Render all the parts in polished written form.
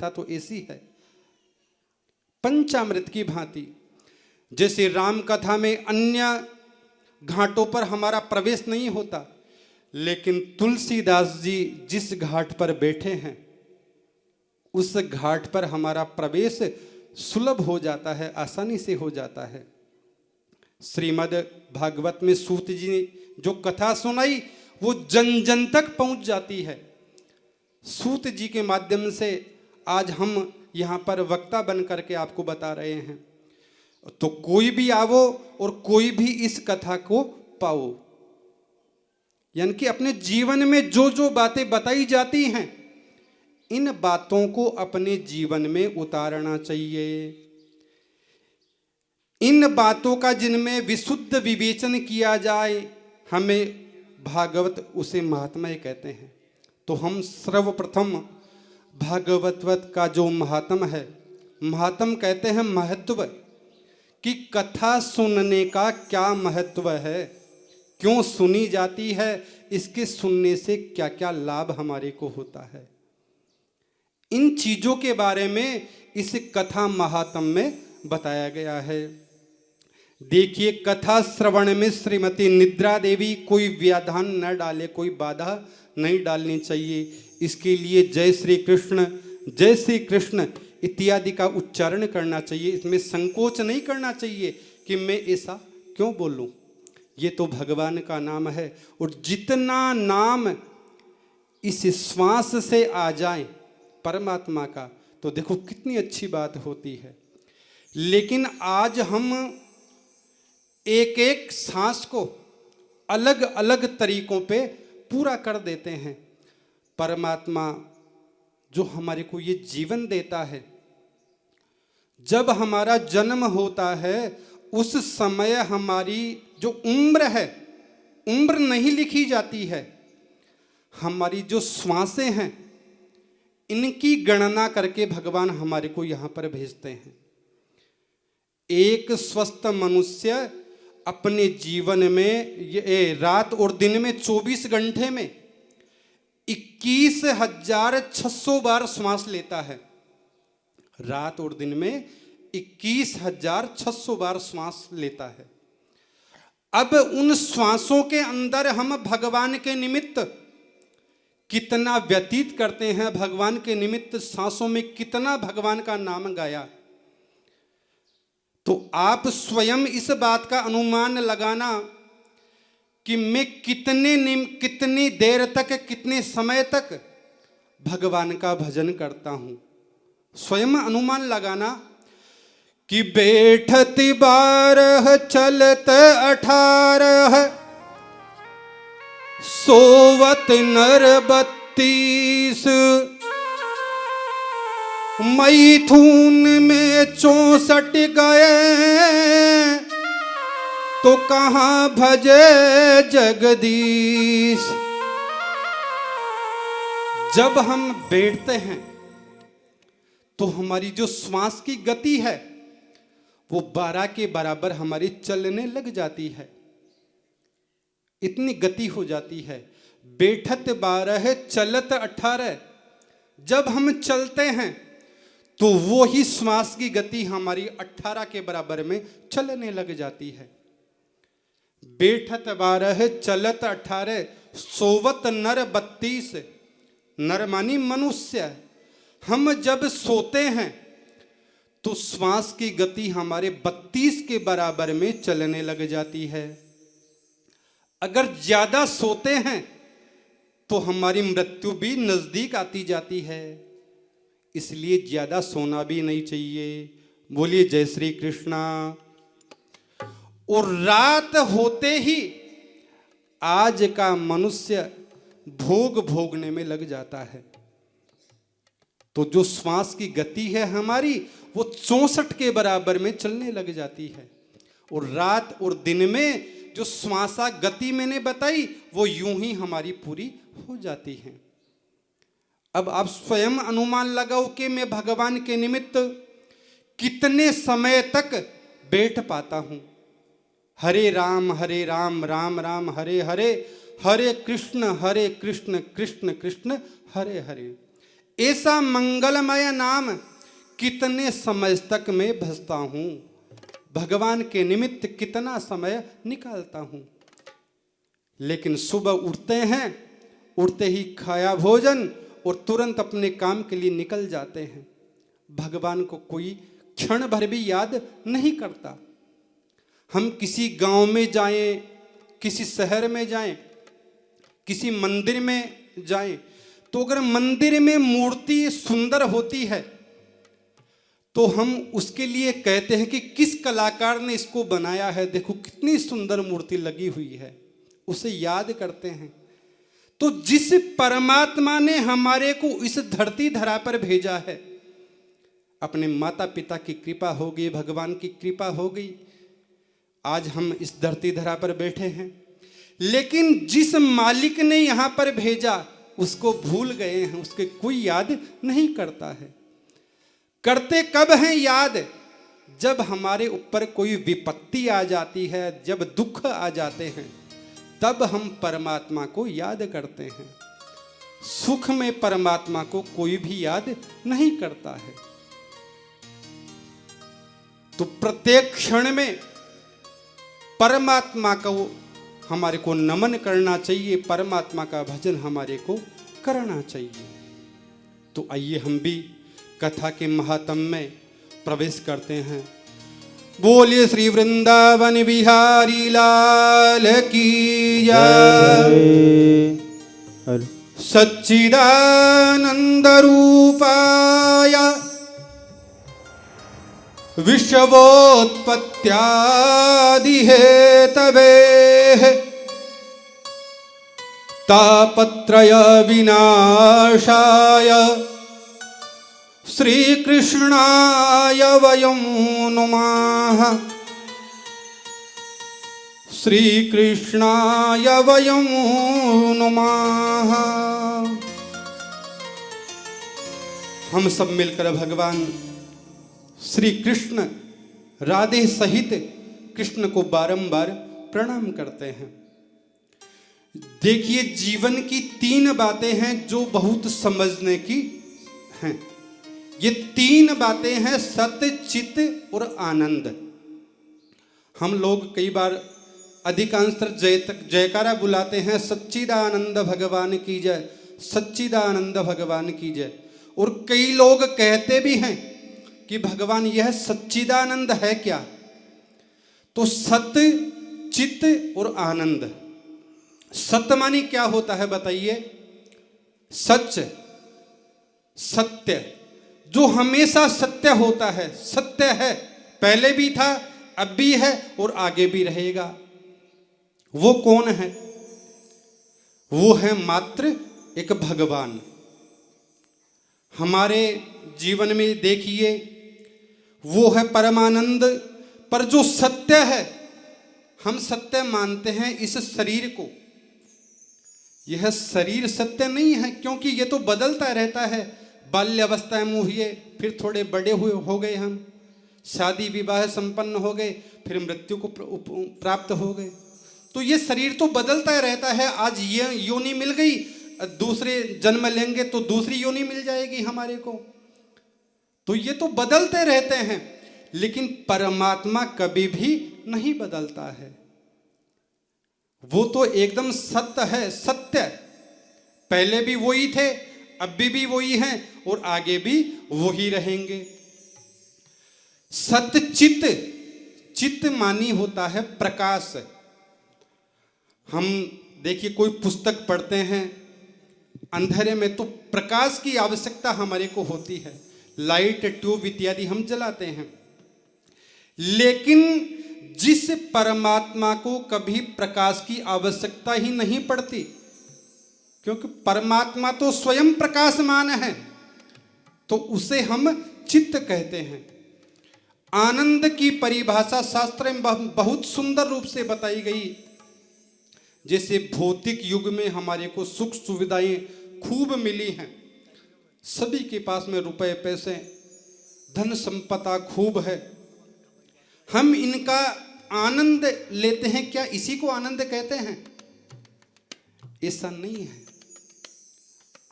कथा तो ऐसी है पंचामृत की भांति। जैसे राम कथा में अन्य घाटों पर हमारा प्रवेश नहीं होता, लेकिन तुलसीदास जी जिस घाट पर बैठे हैं उस घाट पर हमारा प्रवेश सुलभ हो जाता है, आसानी से हो जाता है। श्रीमद् भागवत में सूत जी ने जो कथा सुनाई वो जन जन तक पहुंच जाती है। सूत जी के माध्यम से आज हम यहाँ पर वक्ता बन करके आपको बता रहे हैं, तो कोई भी आवो और कोई भी इस कथा को पाओ। यानी कि अपने जीवन में जो जो बातें बताई जाती हैं इन बातों को अपने जीवन में उतारना चाहिए। इन बातों का जिनमें विशुद्ध विवेचन किया जाए, हमें भागवत उसे महात्म्य कहते हैं। तो हम सर्वप्रथम भागवत का जो महात्म है, महात्म कहते हैं महत्व, कि कथा सुनने का क्या महत्व है, क्यों सुनी जाती है, इसके सुनने से क्या क्या लाभ हमारे को होता है। इन चीजों के बारे में इस कथा महात्म में बताया गया है। देखिए, कथा श्रवण में श्रीमती निद्रा देवी कोई व्याधान न डाले, कोई बाधा नहीं डालनी चाहिए। इसके लिए जय श्री कृष्ण इत्यादि का उच्चारण करना चाहिए। इसमें संकोच नहीं करना चाहिए कि मैं ऐसा क्यों बोलूं, ये तो भगवान का नाम है। और जितना नाम इस श्वास से आ जाए परमात्मा का, तो देखो कितनी अच्छी बात होती है। लेकिन आज हम एक एक सांस को अलग अलग तरीकों पे पूरा कर देते हैं। परमात्मा जो हमारे को ये जीवन देता है, जब हमारा जन्म होता है उस समय हमारी जो उम्र है, उम्र नहीं लिखी जाती है। हमारी जो श्वासें हैं इनकी गणना करके भगवान हमारे को यहाँ पर भेजते हैं। एक स्वस्थ मनुष्य अपने जीवन में ये रात और दिन में 24 घंटे में 21,600 बार श्वास लेता है। रात और दिन में 21,600 बार श्वास लेता है। अब उन श्वासों के अंदर हम भगवान के निमित्त कितना व्यतीत करते हैं, भगवान के निमित्त सांसों में कितना भगवान का नाम गाया, तो आप स्वयं इस बात का अनुमान लगाना कि मैं कितनी देर तक, कितने समय तक भगवान का भजन करता हूं। स्वयं अनुमान लगाना कि बैठत 12 चलत 18 सोवत नर 32 मैथुन में 64 गए तो कहाँ भजे जगदीश। जब हम बैठते हैं तो हमारी जो श्वास की गति है वो 12 के बराबर हमारी चलने लग जाती है, इतनी गति हो जाती है। बैठत 12 चलत 18, जब हम चलते हैं तो वो ही श्वास की गति हमारी 18 के बराबर में चलने लग जाती है। बैठत 12 चलत 18 सोवत नर 32, नर मानी मनुष्य। हम जब सोते हैं तो श्वास की गति हमारे 32 के बराबर में चलने लग जाती है। अगर ज्यादा सोते हैं तो हमारी मृत्यु भी नजदीक आती जाती है, इसलिए ज्यादा सोना भी नहीं चाहिए। बोलिए जय श्री कृष्णा। और रात होते ही आज का मनुष्य भोग भोगने में लग जाता है, तो जो श्वास की गति है हमारी वो 64 के बराबर में चलने लग जाती है। और रात और दिन में जो श्वासा गति मैंने बताई वो यूं ही हमारी पूरी हो जाती है। अब आप स्वयं अनुमान लगाओ कि मैं भगवान के निमित्त कितने समय तक बैठ पाता हूं। हरे राम राम राम हरे हरे, हरे कृष्ण कृष्ण कृष्ण हरे हरे। ऐसा मंगलमय नाम कितने समय तक मैं भजता हूँ, भगवान के निमित्त कितना समय निकालता हूँ। लेकिन सुबह उठते हैं, उठते ही खाया भोजन और तुरंत अपने काम के लिए निकल जाते हैं। भगवान को कोई क्षण भर भी याद नहीं करता। हम किसी गांव में जाएं, किसी शहर में जाएं, किसी मंदिर में जाएं, तो अगर मंदिर में मूर्ति सुंदर होती है तो हम उसके लिए कहते हैं कि किस कलाकार ने इसको बनाया है, देखो कितनी सुंदर मूर्ति लगी हुई है, उसे याद करते हैं। तो जिस परमात्मा ने हमारे को इस धरती धरा पर भेजा है, अपने माता पिता की कृपा हो गई, भगवान की कृपा हो गई, आज हम इस धरती धरा पर बैठे हैं। लेकिन जिस मालिक ने यहाँ पर भेजा उसको भूल गए हैं, उसके कोई याद नहीं करता है। करते कब हैं याद? जब हमारे ऊपर कोई विपत्ति आ जाती है, जब दुख आ जाते हैं, तब हम परमात्मा को याद करते हैं। सुख में परमात्मा को कोई भी याद नहीं करता है। तो प्रत्येक क्षण में परमात्मा को हमारे को नमन करना चाहिए, परमात्मा का भजन हमारे को करना चाहिए। तो आइए हम भी कथा के महात्म में प्रवेश करते हैं। बोलिए श्री वृंदावन बिहारी लाल की जय। सच्चिदानंद रूपाय विश्वोत्पत्त्यादि हेतवे तापत्रय विनाशाय श्री कृष्णाय वयं नुमः। श्री कृष्णाय वयं नुमः। हम सब मिलकर भगवान श्री कृष्ण राधे सहित कृष्ण को बारंबार प्रणाम करते हैं। देखिए, जीवन की 3 बातें हैं जो बहुत समझने की हैं। ये 3 बातें हैं सत्य, चित्त और आनंद। हम लोग कई बार अधिकांशतः जयकारा बुलाते हैं, सच्चिदानंद भगवान की जय, सच्चिदानंद भगवान की जय। और कई लोग कहते भी हैं कि भगवान यह सच्चिदानंद है क्या? तो सत्य, चित्त और आनंद। सत्य मानी क्या होता है बताइए? सच, सत्य, जो हमेशा सत्य होता है, सत्य है, पहले भी था, अब भी है और आगे भी रहेगा। वो कौन है? वो है मात्र एक भगवान। हमारे जीवन में देखिए, वो है परमानंद। पर जो सत्य है, हम सत्य मानते हैं इस शरीर को। यह शरीर सत्य नहीं है, क्योंकि ये तो बदलता रहता है। बाल्यावस्था में हुए, फिर थोड़े बड़े हुए हो गए, हम शादी विवाह संपन्न हो गए, फिर मृत्यु को प्राप्त हो गए। तो ये शरीर तो बदलता रहता है। आज ये योनि मिल गई, दूसरे जन्म लेंगे तो दूसरी योनि मिल जाएगी हमारे को। तो ये तो बदलते रहते हैं, लेकिन परमात्मा कभी भी नहीं बदलता है। वो तो एकदम सत्य है, सत्य। पहले भी वही थे, अब भी वही हैं और आगे भी वही रहेंगे। सत्य चित्त, चित्त मानी होता है प्रकाश। हम देखिए, कोई पुस्तक पढ़ते हैं अंधेरे में, तो प्रकाश की आवश्यकता हमारे को होती है। लाइट, ट्यूब इत्यादि हम जलाते हैं। लेकिन जिस परमात्मा को कभी प्रकाश की आवश्यकता ही नहीं पड़ती, क्योंकि परमात्मा तो स्वयं प्रकाशमान है, तो उसे हम चित्त कहते हैं। आनंद की परिभाषा शास्त्र में बहुत सुंदर रूप से बताई गई। जैसे भौतिक युग में हमारे को सुख सुविधाएं खूब मिली हैं, सभी के पास में रुपए पैसे धन संपदा खूब है, हम इनका आनंद लेते हैं। क्या इसी को आनंद कहते हैं? ऐसा नहीं है।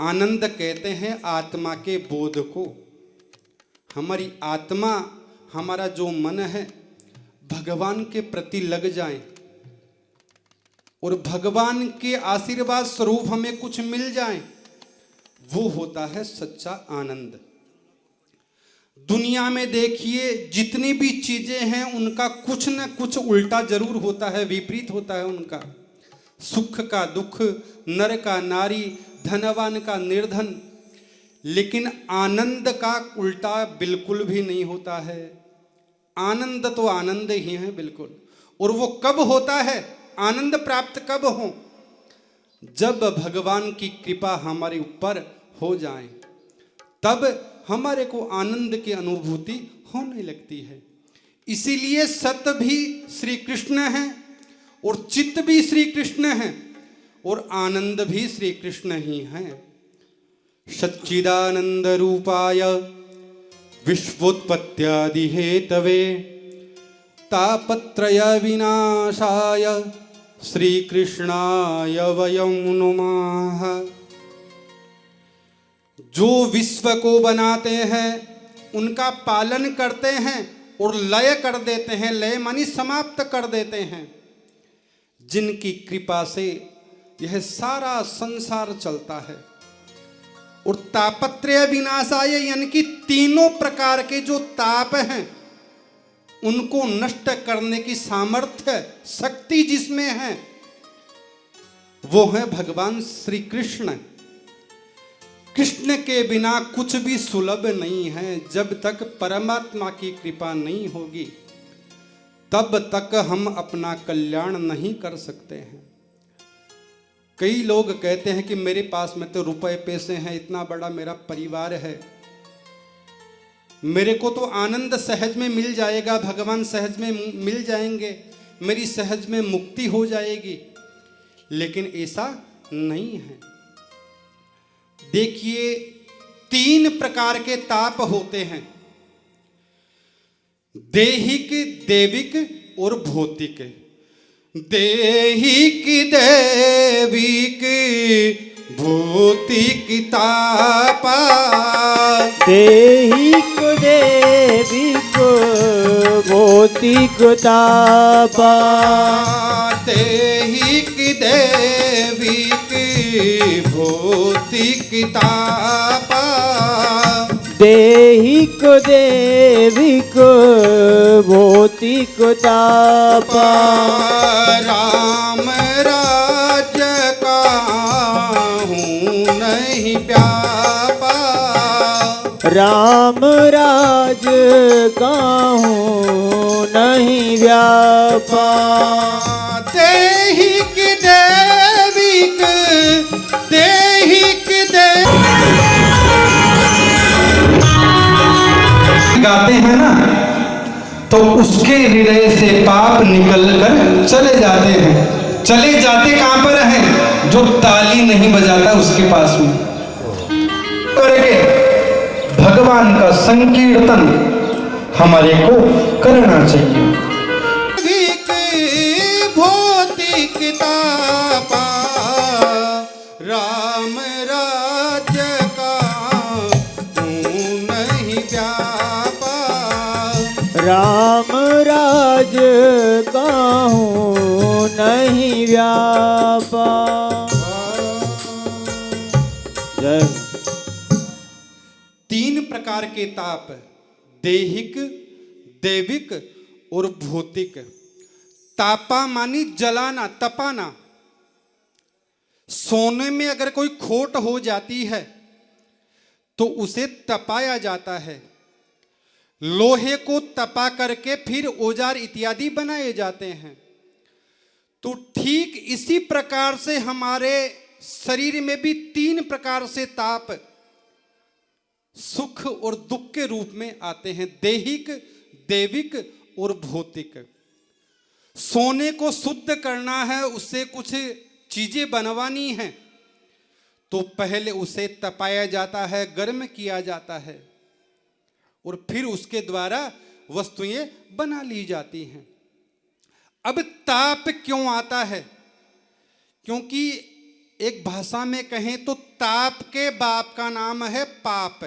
आनंद कहते हैं आत्मा के बोध को। हमारी आत्मा, हमारा जो मन है भगवान के प्रति लग जाए और भगवान के आशीर्वाद स्वरूप हमें कुछ मिल जाए, वो होता है सच्चा आनंद। दुनिया में देखिए जितनी भी चीजें हैं उनका कुछ न कुछ उल्टा जरूर होता है, विपरीत होता है उनका। सुख का दुख, नर का नारी, धनवान का निर्धन, लेकिन आनंद का उल्टा बिल्कुल भी नहीं होता है। आनंद तो आनंद ही है बिल्कुल। और वो कब होता है, आनंद प्राप्त कब हो? जब भगवान की कृपा हमारे ऊपर हो जाए, तब हमारे को आनंद की अनुभूति होने लगती है। इसीलिए सत्य भी श्री कृष्ण है और चित्त भी श्री कृष्ण है और आनंद भी श्री कृष्ण ही है। सच्चिदानंद रूपाय विश्वोत्पत्त्यादि हेतवे तापत्रय विनाशाय श्री कृष्णाय वयं नुमः। जो विश्व को बनाते हैं, उनका पालन करते हैं और लय कर देते हैं, लय मानी समाप्त कर देते हैं, जिनकी कृपा से यह सारा संसार चलता है। और तापत्रय विनाशाय यानी कि तीनों प्रकार के जो ताप हैं उनको नष्ट करने की सामर्थ्य, शक्ति जिसमें है वो है भगवान श्री कृष्ण। कृष्ण के बिना कुछ भी सुलभ नहीं है। जब तक परमात्मा की कृपा नहीं होगी तब तक हम अपना कल्याण नहीं कर सकते हैं। कई लोग कहते हैं कि मेरे पास में तो रुपए पैसे हैं, इतना बड़ा मेरा परिवार है, मेरे को तो आनंद सहज में मिल जाएगा, भगवान सहज में मिल जाएंगे, मेरी सहज में मुक्ति हो जाएगी। लेकिन ऐसा नहीं है। देखिए, तीन प्रकार के ताप होते हैं, देहिक, देविक और भौतिक। देहिक, देविक, भौतिक तापा। देहिक, देविक, भौतिक तापा। देहिक, देविक, भौतिक तापा। देहिक, देविक, भौतिक तापा। राम राज्य का हूँ नहीं व्यापा। राम राज काहूँ नहीं व्यापा। देहिक, देविक, देहिक, गाते हैं ना, तो उसके हृदय से पाप निकल कर चले जाते हैं। चले जाते कहां पर हैं? जो ताली नहीं बजाता उसके पास में करके भगवान का संकीर्तन हमारे को करना चाहिए। भौतिक तापा, राम राज्य का हूँ नहीं व्यापा। राम राज काहूँ नहीं व्यापा। जय। तीन प्रकार के ताप, देहिक, देविक और भौतिक। तापा मानी जलाना, तपाना। सोने में अगर कोई खोट हो जाती है तो उसे तपाया जाता है। लोहे को तपा करके फिर औजार इत्यादि बनाए जाते हैं। तो ठीक इसी प्रकार से हमारे शरीर में भी तीन प्रकार से ताप सुख और दुख के रूप में आते हैं, देहिक, देविक और भौतिक। सोने को शुद्ध करना है, उससे कुछ चीजें बनवानी है, तो पहले उसे तपाया जाता है, गर्म किया जाता है और फिर उसके द्वारा वस्तुएं बना ली जाती हैं। अब ताप क्यों आता है? क्योंकि एक भाषा में कहें तो ताप के बाप का नाम है पाप।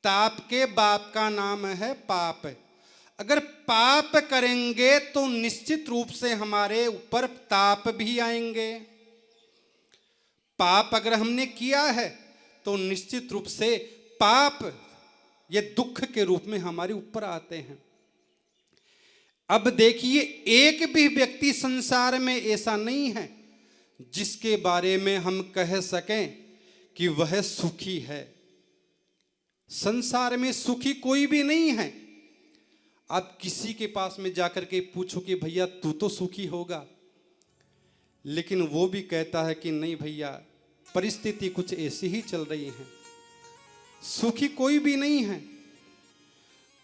ताप के बाप का नाम है पाप। अगर पाप करेंगे तो निश्चित रूप से हमारे ऊपर ताप भी आएंगे। पाप अगर हमने किया है तो निश्चित रूप से पाप ये दुख के रूप में हमारे ऊपर आते हैं। अब देखिए, एक भी व्यक्ति संसार में ऐसा नहीं है जिसके बारे में हम कह सकें कि वह सुखी है। संसार में सुखी कोई भी नहीं है। आप किसी के पास में जाकर के पूछो कि भैया तू तो सुखी होगा, लेकिन वो भी कहता है कि नहीं भैया, परिस्थिति कुछ ऐसी ही चल रही है। सुखी कोई भी नहीं है।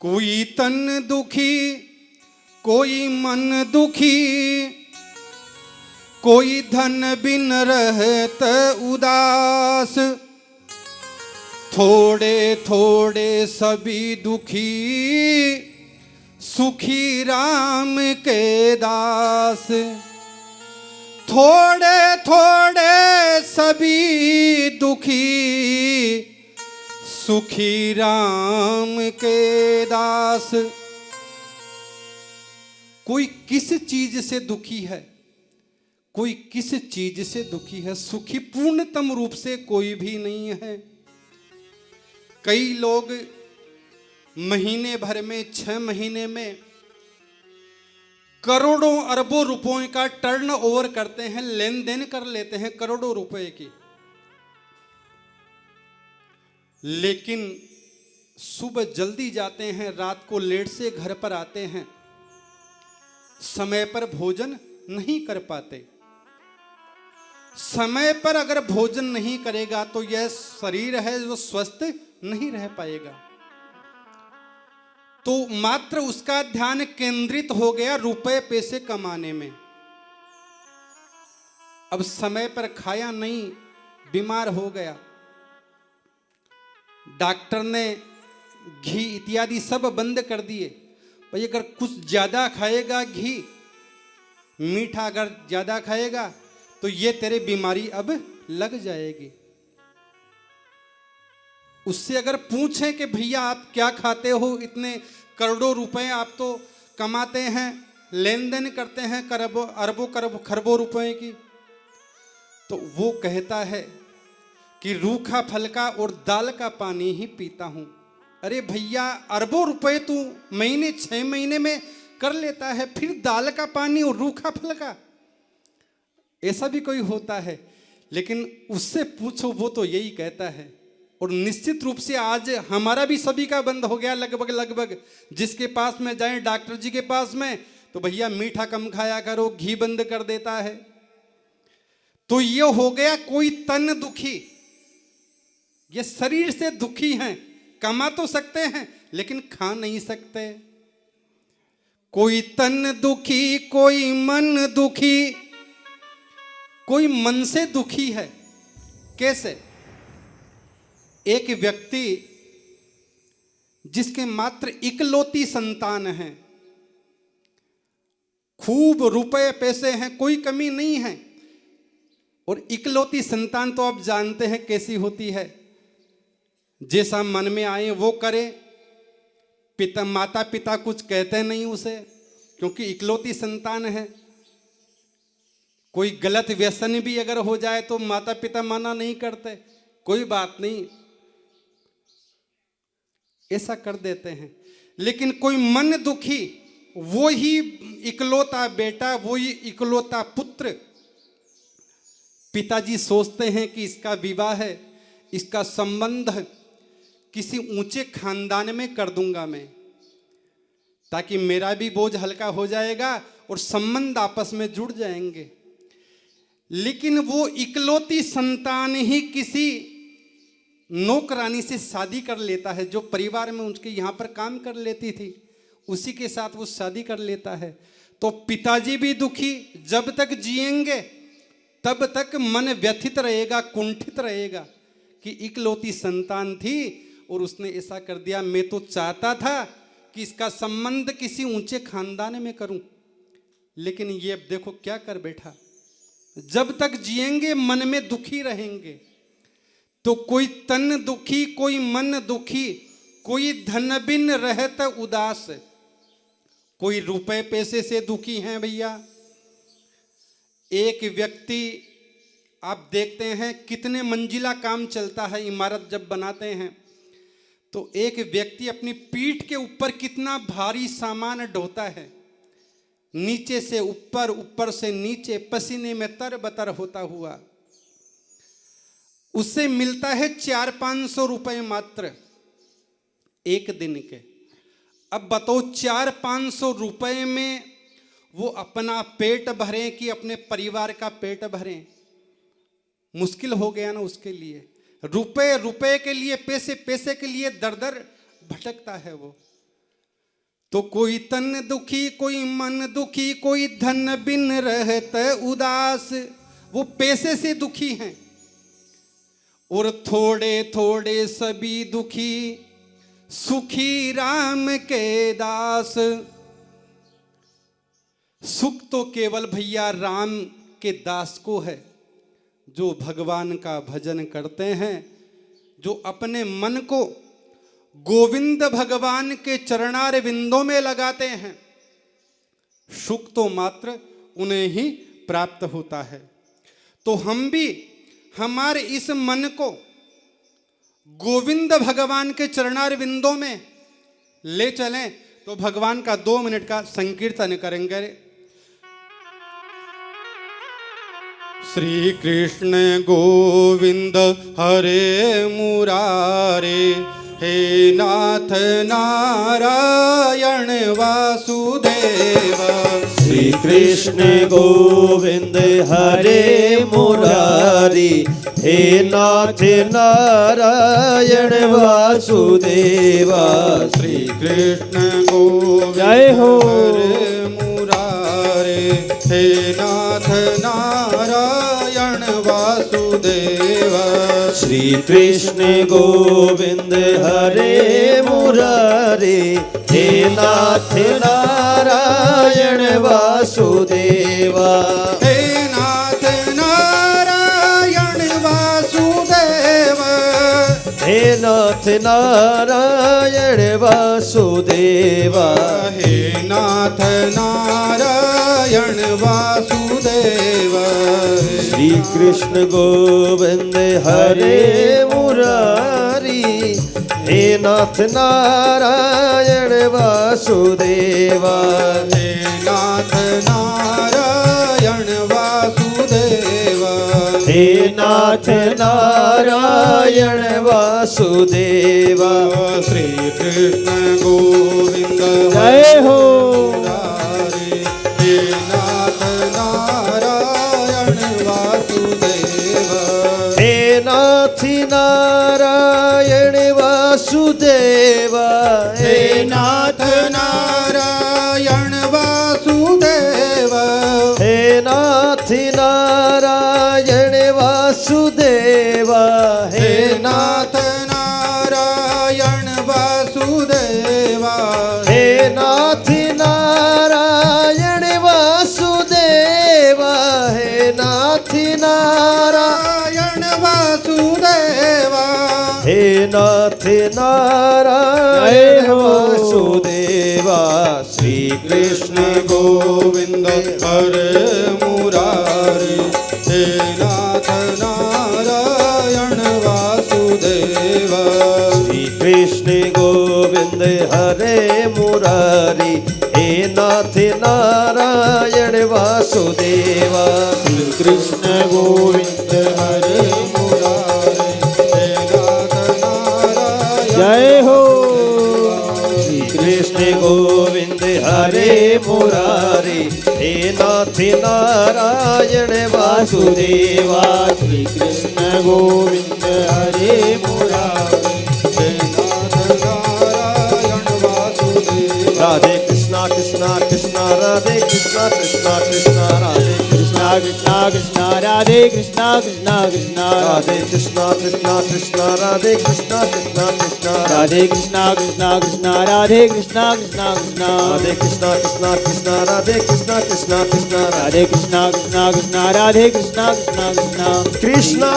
कोई तन दुखी, कोई मन दुखी, कोई धन बिन रहत उदास, थोड़े थोड़े सभी दुखी, सुखी राम के दास। थोड़े थोड़े सभी दुखी, सुखी राम के दास। कोई किस चीज से दुखी है, कोई किस चीज से दुखी है, सुखी पूर्णतम रूप से कोई भी नहीं है। कई लोग महीने भर में, 6 महीने में करोड़ों अरबों रुपयों का टर्न ओवर करते हैं, लेन देन कर लेते हैं करोड़ों रुपए की, लेकिन सुबह जल्दी जाते हैं, रात को लेट से घर पर आते हैं, समय पर भोजन नहीं कर पाते। समय पर अगर भोजन नहीं करेगा तो यह शरीर है जो स्वस्थ नहीं रह पाएगा। तो मात्र उसका ध्यान केंद्रित हो गया रुपए पैसे कमाने में। अब समय पर खाया नहीं, बीमार हो गया, डॉक्टर ने घी इत्यादि सब बंद कर दिए। भाई अगर कुछ ज्यादा खाएगा, घी मीठा अगर ज्यादा खाएगा तो ये तेरे बीमारी अब लग जाएगी। उससे अगर पूछें कि भैया आप क्या खाते हो, इतने करोड़ों रुपए आप तो कमाते हैं, लेन देन करते हैं अरबों खरबों रुपए की, तो वो कहता है कि रूखा फल का और दाल का पानी ही पीता हूं। अरे भैया, अरबों रुपए तू महीने 6 महीने में कर लेता है, फिर दाल का पानी और रूखा फल का, ऐसा भी कोई होता है? लेकिन उससे पूछो, वो तो यही कहता है। और निश्चित रूप से आज हमारा भी सभी का बंद हो गया लगभग। जिसके पास में जाएं डॉक्टर जी के पास में, तो भैया मीठा कम खाया करो, घी बंद कर देता है। तो ये हो गया कोई तन दुखी, ये शरीर से दुखी हैं, कमा तो सकते हैं लेकिन खा नहीं सकते। कोई तन दुखी, कोई मन दुखी, कोई मन से दुखी है। कैसे? एक व्यक्ति जिसके मात्र इकलौती संतान है, खूब रुपए पैसे हैं, कोई कमी नहीं है, और इकलौती संतान तो आप जानते हैं कैसी होती है, जैसा मन में आए वो करे। माता पिता कुछ कहते नहीं उसे, क्योंकि इकलौती संतान है। कोई गलत व्यसन भी अगर हो जाए तो माता पिता मना नहीं करते, कोई बात नहीं, ऐसा कर देते हैं। लेकिन कोई मन दुखी, वो ही इकलौता बेटा, वो ही इकलौता पुत्र, पिताजी सोचते हैं कि इसका विवाह है, इसका संबंध किसी ऊंचे खानदान में कर दूंगा मैं, ताकि मेरा भी बोझ हल्का हो जाएगा और संबंध आपस में जुड़ जाएंगे। लेकिन वो इकलौती संतान ही किसी नौकरानी से शादी कर लेता है, जो परिवार में उनके यहाँ पर काम कर लेती थी, उसी के साथ वो शादी कर लेता है। तो पिताजी भी दुखी, जब तक जिएंगे तब तक मन व्यथित रहेगा, कुंठित रहेगा कि इकलौती संतान थी और उसने ऐसा कर दिया। मैं तो चाहता था कि इसका संबंध किसी ऊंचे खानदान में करूं, लेकिन ये अब देखो क्या कर बैठा। जब तक जिएंगे मन में दुखी रहेंगे। तो कोई तन दुखी, कोई मन दुखी, कोई धन बिन रहत उदास, कोई रुपए पैसे से दुखी हैं भैया। एक व्यक्ति, आप देखते हैं कितने मंजिला काम चलता है, इमारत जब बनाते हैं तो एक व्यक्ति अपनी पीठ के ऊपर कितना भारी सामान ढोता है, नीचे से ऊपर, ऊपर से नीचे, पसीने में तरबतर होता हुआ। उससे मिलता है 400-500 रुपए मात्र एक दिन के। अब बताओ 400-500 रुपए में वो अपना पेट भरें कि अपने परिवार का पेट भरें? मुश्किल हो गया ना उसके लिए। रुपए रुपए के लिए, पैसे पैसे के लिए दर दर भटकता है वो। तो कोई तन दुखी, कोई मन दुखी, कोई धन बिन रहत उदास, वो पैसे से दुखी हैं। और थोड़े थोड़े सभी दुखी, सुखी राम के दास। सुख तो केवल भैया राम के दास को है, जो भगवान का भजन करते हैं, जो अपने मन को गोविंद भगवान के चरणार विंदों में लगाते हैं। सुख तो मात्र उन्हें ही प्राप्त होता है। तो हम भी हमारे इस मन को गोविंद भगवान के चरणार विंदों में ले चलें तो भगवान का 2 मिनट का संकीर्तन करेंगे। श्री कृष्ण गोविंद हरे मुरारे, हे नाथ नारायण वासुदेव। श्री कृष्ण गोविंद हरे मुरारी, हे नाथ नारायण वासुदेवा। श्री कृष्ण गोविंद जय हो। हरे मुरारे, हे नाथ नारायण वासुदेवा। श्री कृष्ण गोविंद हरे मुरारे, हे नाथ नारायण वासुदेवा। हे नाथ नारायण वासुदेवा। हे नाथ नारायण वासुदेवा। हे नाथ नारायण वासुदेवा। श्री कृष्ण गोविंद हरे मुरारी, हे नाथ नारायण वासुदेवा। हे नाथ नारायण वासुदेवा। हे नाथ नारायण वासुदेवा। श्री कृष्ण गोविंद जय हो। मुरारे, हे नाथ नारायण वासुदेवा। हे नाथ नारायण वासुदेवा। हे नाथ नारायण वासुदेवा। हे नाथ नारायण वासुदेवा। हे नाथ नारायण वासुदेवा। हे नाथ नारायण वासुदेवा। हे नाथ नारायण वासुदेवा। हे नाथ नारायण वासुदेवा। श्री कृष्ण गोविंद हरे मुरारी, हे नाथ नारायण वासुदेवा। श्री कृष्ण गोविंद हरे मुरारी, हे नाथ नारायण वासुदेवा। श्री कृष्ण गोविंद हरे मुरारी, हे नाथ नारायण। जय हो। श्री कृष्ण गोविंद हरे मुरारी, हे नाथ नारायण वासुदेवा। श्री कृष्ण गोविंद हरे मुरारी, हे नाथ नारायण वासुदेवा। राधे कृष्णा कृष्णा कृष्णा राधे कृष्णा कृष्णा कृष्णा राधे कृष्णा। कृष्णा कृष्णा कृष्णा राधे कृष्णा कृष्णा कृष्णा राधे कृष्णा कृष्णा कृष्णा राधे कृष्णा कृष्णा कृष्णा राधे कृष्णा कृष्णा कृष्णा राधे कृष्णा कृष्णा कृष्णा राधे कृष्णा कृष्णा कृष्णा राधे कृष्णा कृष्णा कृष्णा राधे कृष्णा कृष्णा कृष्णा राधे कृष्णा कृष्णा कृष्णा कृष्णा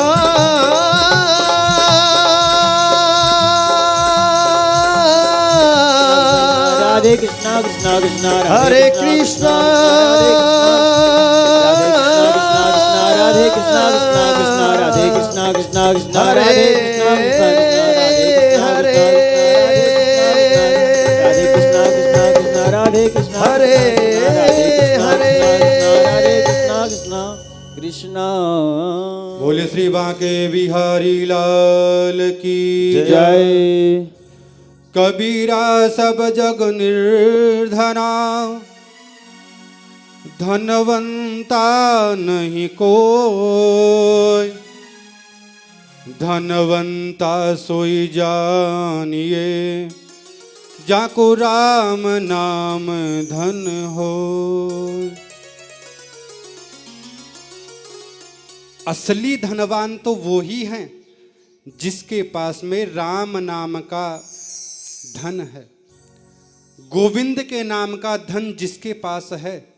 राधे कृष्णा कृष्णा कृष्णा हरे कृष्णा राधे कृष्णा कृष्णा कृष्णा राधे कृष्णा कृष्णा कृष्णा हरे राधे कृष्णा हरे कृष्णा कृष्णा राधे कृष्णा हरे हरे राधे कृष्णा कृष्णा कृष्णा बोले श्री बांके बिहारी लाल की जय। कबीरा सब जग निर्धना, धनवंता नहीं कोई, धनवंता सोई जानिए, जाको राम नाम धन हो। असली धनवान तो वो ही हैं जिसके पास में राम नाम का धन है। गोविंद के नाम का धन जिसके पास है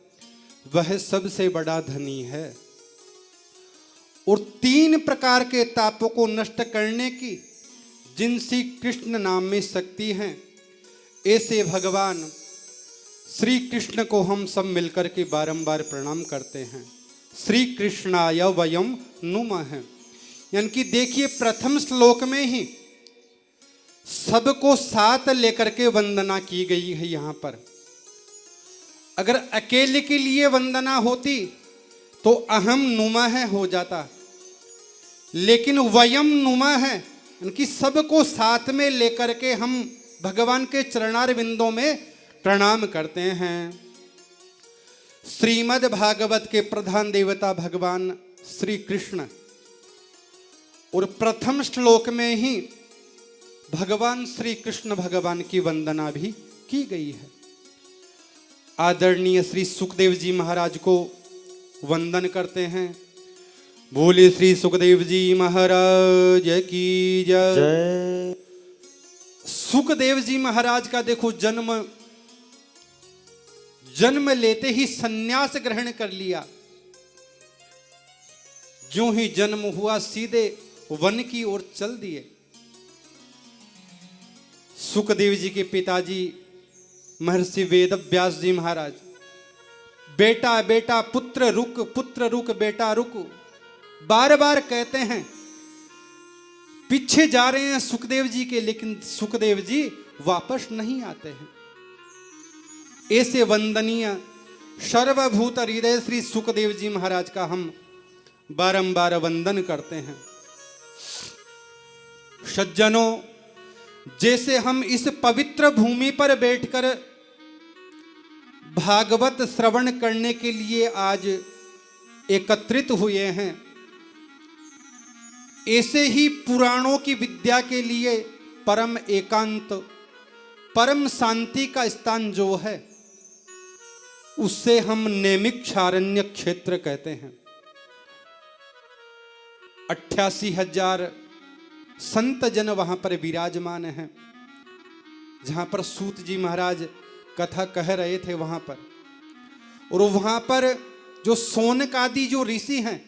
वह सबसे बड़ा धनी है। और 3 प्रकार के तापों को नष्ट करने की जिनसी कृष्ण नाम में शक्ति है, ऐसे भगवान श्री कृष्ण को हम सब मिलकर के बारंबार प्रणाम करते हैं। श्री कृष्णाय वयम नुमः। यानी कि देखिए, प्रथम श्लोक में ही सबको साथ लेकर के वंदना की गई है। यहां पर अगर अकेले के लिए वंदना होती तो अहम नुमः हो जाता, लेकिन वयम नुमः है, यानी कि सबको साथ में लेकर के हम भगवान के चरणार बिंदों में प्रणाम करते हैं। श्रीमद् भागवत के प्रधान देवता भगवान श्री कृष्ण, और प्रथम श्लोक में ही भगवान श्री कृष्ण भगवान की वंदना भी की गई है। आदरणीय श्री सुखदेव जी महाराज को वंदन करते हैं। बोले श्री सुखदेव जी महाराज की जय। सुखदेव जी महाराज का देखो जन्म लेते ही सन्यास ग्रहण कर लिया। जो ही जन्म हुआ सीधे वन की ओर चल दिए। सुखदेव जी के पिताजी महर्षि वेदव्यास जी महाराज, बेटा बेटा पुत्र रुक बेटा रुक, बार बार कहते हैं। पीछे जा रहे हैं सुखदेव जी के, लेकिन सुखदेव जी वापस नहीं आते हैं। ऐसे वंदनीय सर्वभूत हृदय श्री सुखदेव जी महाराज का हम बारंबार वंदन करते हैं। सज्जनों, जैसे हम इस पवित्र भूमि पर बैठकर भागवत श्रवण करने के लिए आज एकत्रित हुए हैं, ऐसे ही पुराणों की विद्या के लिए परम एकांत, परम शांति का स्थान जो है, उससे हम नैमिषारण्य क्षेत्र कहते हैं। 88,000 संत जन वहां पर विराजमान हैं। जहां पर सूत जी महाराज कथा कह रहे थे वहां पर, और वहां पर जो सोनक आदि जो ऋषि हैं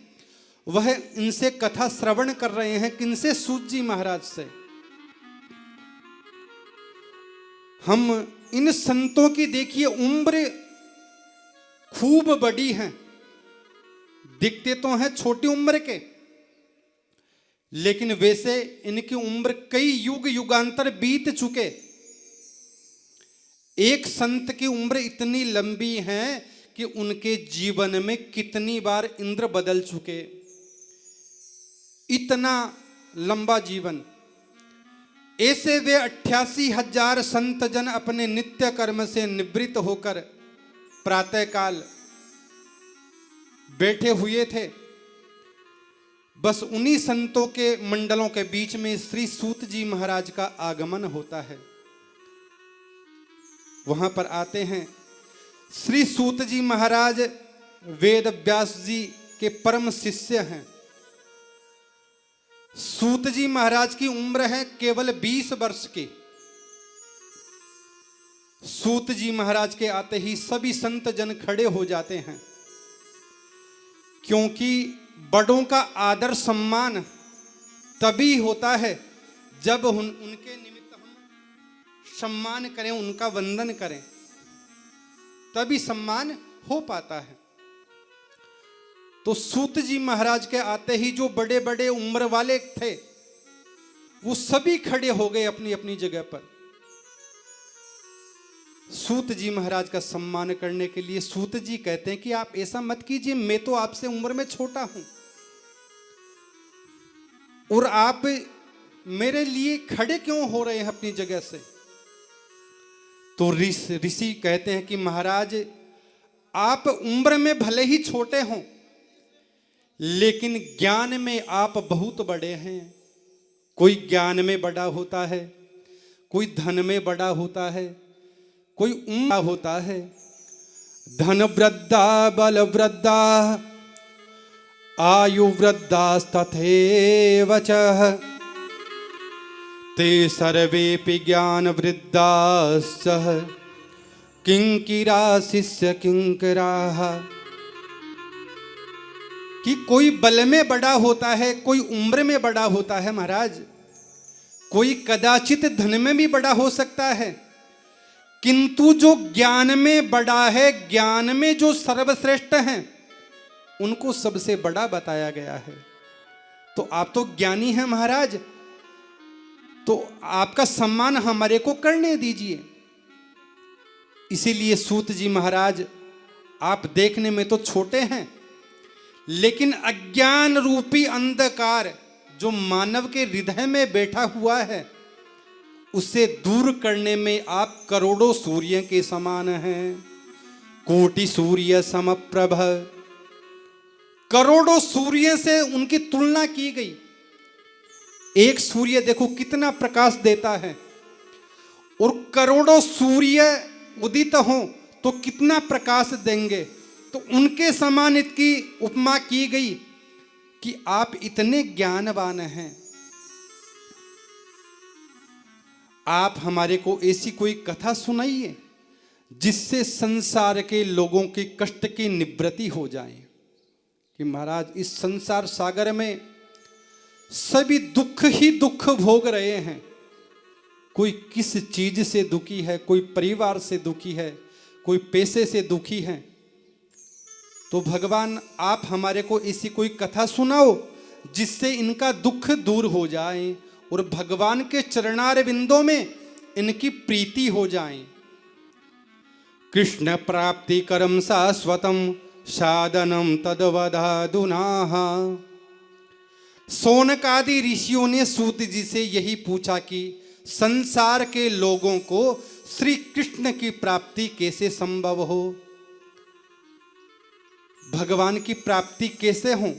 वह इनसे कथा श्रवण कर रहे हैं। किनसे? सूत जी महाराज से। हम इन संतों की देखिए उम्र खूब बड़ी है। दिखते तो हैं छोटी उम्र के, लेकिन वैसे इनकी उम्र कई युग युगांतर बीत चुके। एक संत की उम्र इतनी लंबी है कि उनके जीवन में कितनी बार इंद्र बदल चुके। इतना लंबा जीवन। ऐसे वे 88,000 संत जन अपने नित्य कर्म से निवृत्त होकर प्रातःकाल बैठे हुए थे। बस उन्हीं संतों के मंडलों के बीच में श्री सूत जी महाराज का आगमन होता है। वहां पर आते हैं। श्री सूत जी महाराज वेद व्यास जी के परम शिष्य हैं। सूत जी महाराज की उम्र है केवल 20 वर्ष की। सूत जी महाराज के आते ही सभी संत जन खड़े हो जाते हैं, क्योंकि बड़ों का आदर सम्मान तभी होता है जब उनके निमित्त हम सम्मान करें, उनका वंदन करें, तभी सम्मान हो पाता है। तो सूत जी महाराज के आते ही जो बड़े बड़े उम्र वाले थे वो सभी खड़े हो गए अपनी अपनी जगह पर। सूत जी महाराज का सम्मान करने के लिए सूत जी कहते हैं कि आप ऐसा मत कीजिए, मैं तो आपसे उम्र में छोटा हूं और आप मेरे लिए खड़े क्यों हो रहे हैं अपनी जगह से। तो ऋषि कहते हैं कि महाराज, आप उम्र में भले ही छोटे हों लेकिन ज्ञान में आप बहुत बड़े हैं। कोई ज्ञान में बड़ा होता है, कोई धन में बड़ा होता है, कोई उम्र होता है। धन वृद्धा बल वृद्धा आयु वृद्धास्तथैव च ते सर्वेपि ज्ञान वृद्धाश्च किंकिरा शिष्य किंकराः। कि कोई बल में बड़ा होता है, कोई उम्र में बड़ा होता है महाराज, कोई कदाचित धन में भी बड़ा हो सकता है, किंतु जो ज्ञान में बड़ा है, ज्ञान में जो सर्वश्रेष्ठ हैं, उनको सबसे बड़ा बताया गया है। तो आप तो ज्ञानी हैं महाराज, तो आपका सम्मान हमारे को करने दीजिए। इसीलिए सूत जी महाराज, आप देखने में तो छोटे हैं लेकिन अज्ञान रूपी अंधकार जो मानव के हृदय में बैठा हुआ है उसे दूर करने में आप करोड़ों सूर्य के समान हैं। कोटि सूर्य समप्रभ, करोड़ों सूर्य से उनकी तुलना की गई। एक सूर्य देखो कितना प्रकाश देता है और करोड़ों सूर्य उदित हो तो कितना प्रकाश देंगे। तो उनके समान इसकी उपमा की गई कि आप इतने ज्ञानवान हैं। आप हमारे को ऐसी कोई कथा सुनाइए जिससे संसार के लोगों के कष्ट की निवृत्ति हो जाए। कि महाराज, इस संसार सागर में सभी दुख ही दुख भोग रहे हैं। कोई किस चीज से दुखी है, कोई परिवार से दुखी है, कोई पैसे से दुखी है। तो भगवान, आप हमारे को ऐसी कोई कथा सुनाओ जिससे इनका दुख दूर हो जाए और भगवान के चरणार बिंदों में इनकी प्रीति हो जाए। कृष्ण प्राप्ति करम शाश्वतम साधनम तदवधाधुनाः। शौनक आदि ऋषियों ने सूत जी से यही पूछा कि संसार के लोगों को श्री कृष्ण की प्राप्ति कैसे संभव हो, भगवान की प्राप्ति कैसे हो,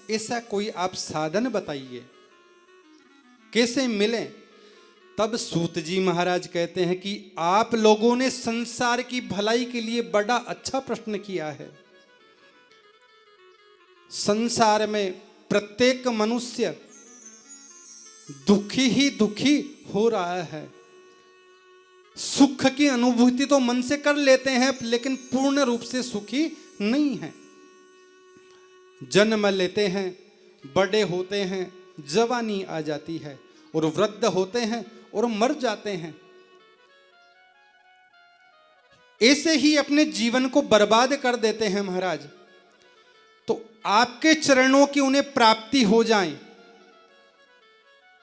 ऐसा कोई आप साधन बताइए, कैसे मिले। तब सूत जी महाराज कहते हैं कि आप लोगों ने संसार की भलाई के लिए बड़ा अच्छा प्रश्न किया है। संसार में प्रत्येक मनुष्य दुखी ही दुखी हो रहा है। सुख की अनुभूति तो मन से कर लेते हैं लेकिन पूर्ण रूप से सुखी नहीं है। जन्म लेते हैं, बड़े होते हैं, जवानी आ जाती है और वृद्ध होते हैं और मर जाते हैं। ऐसे ही अपने जीवन को बर्बाद कर देते हैं महाराज। तो आपके चरणों की उन्हें प्राप्ति हो जाए,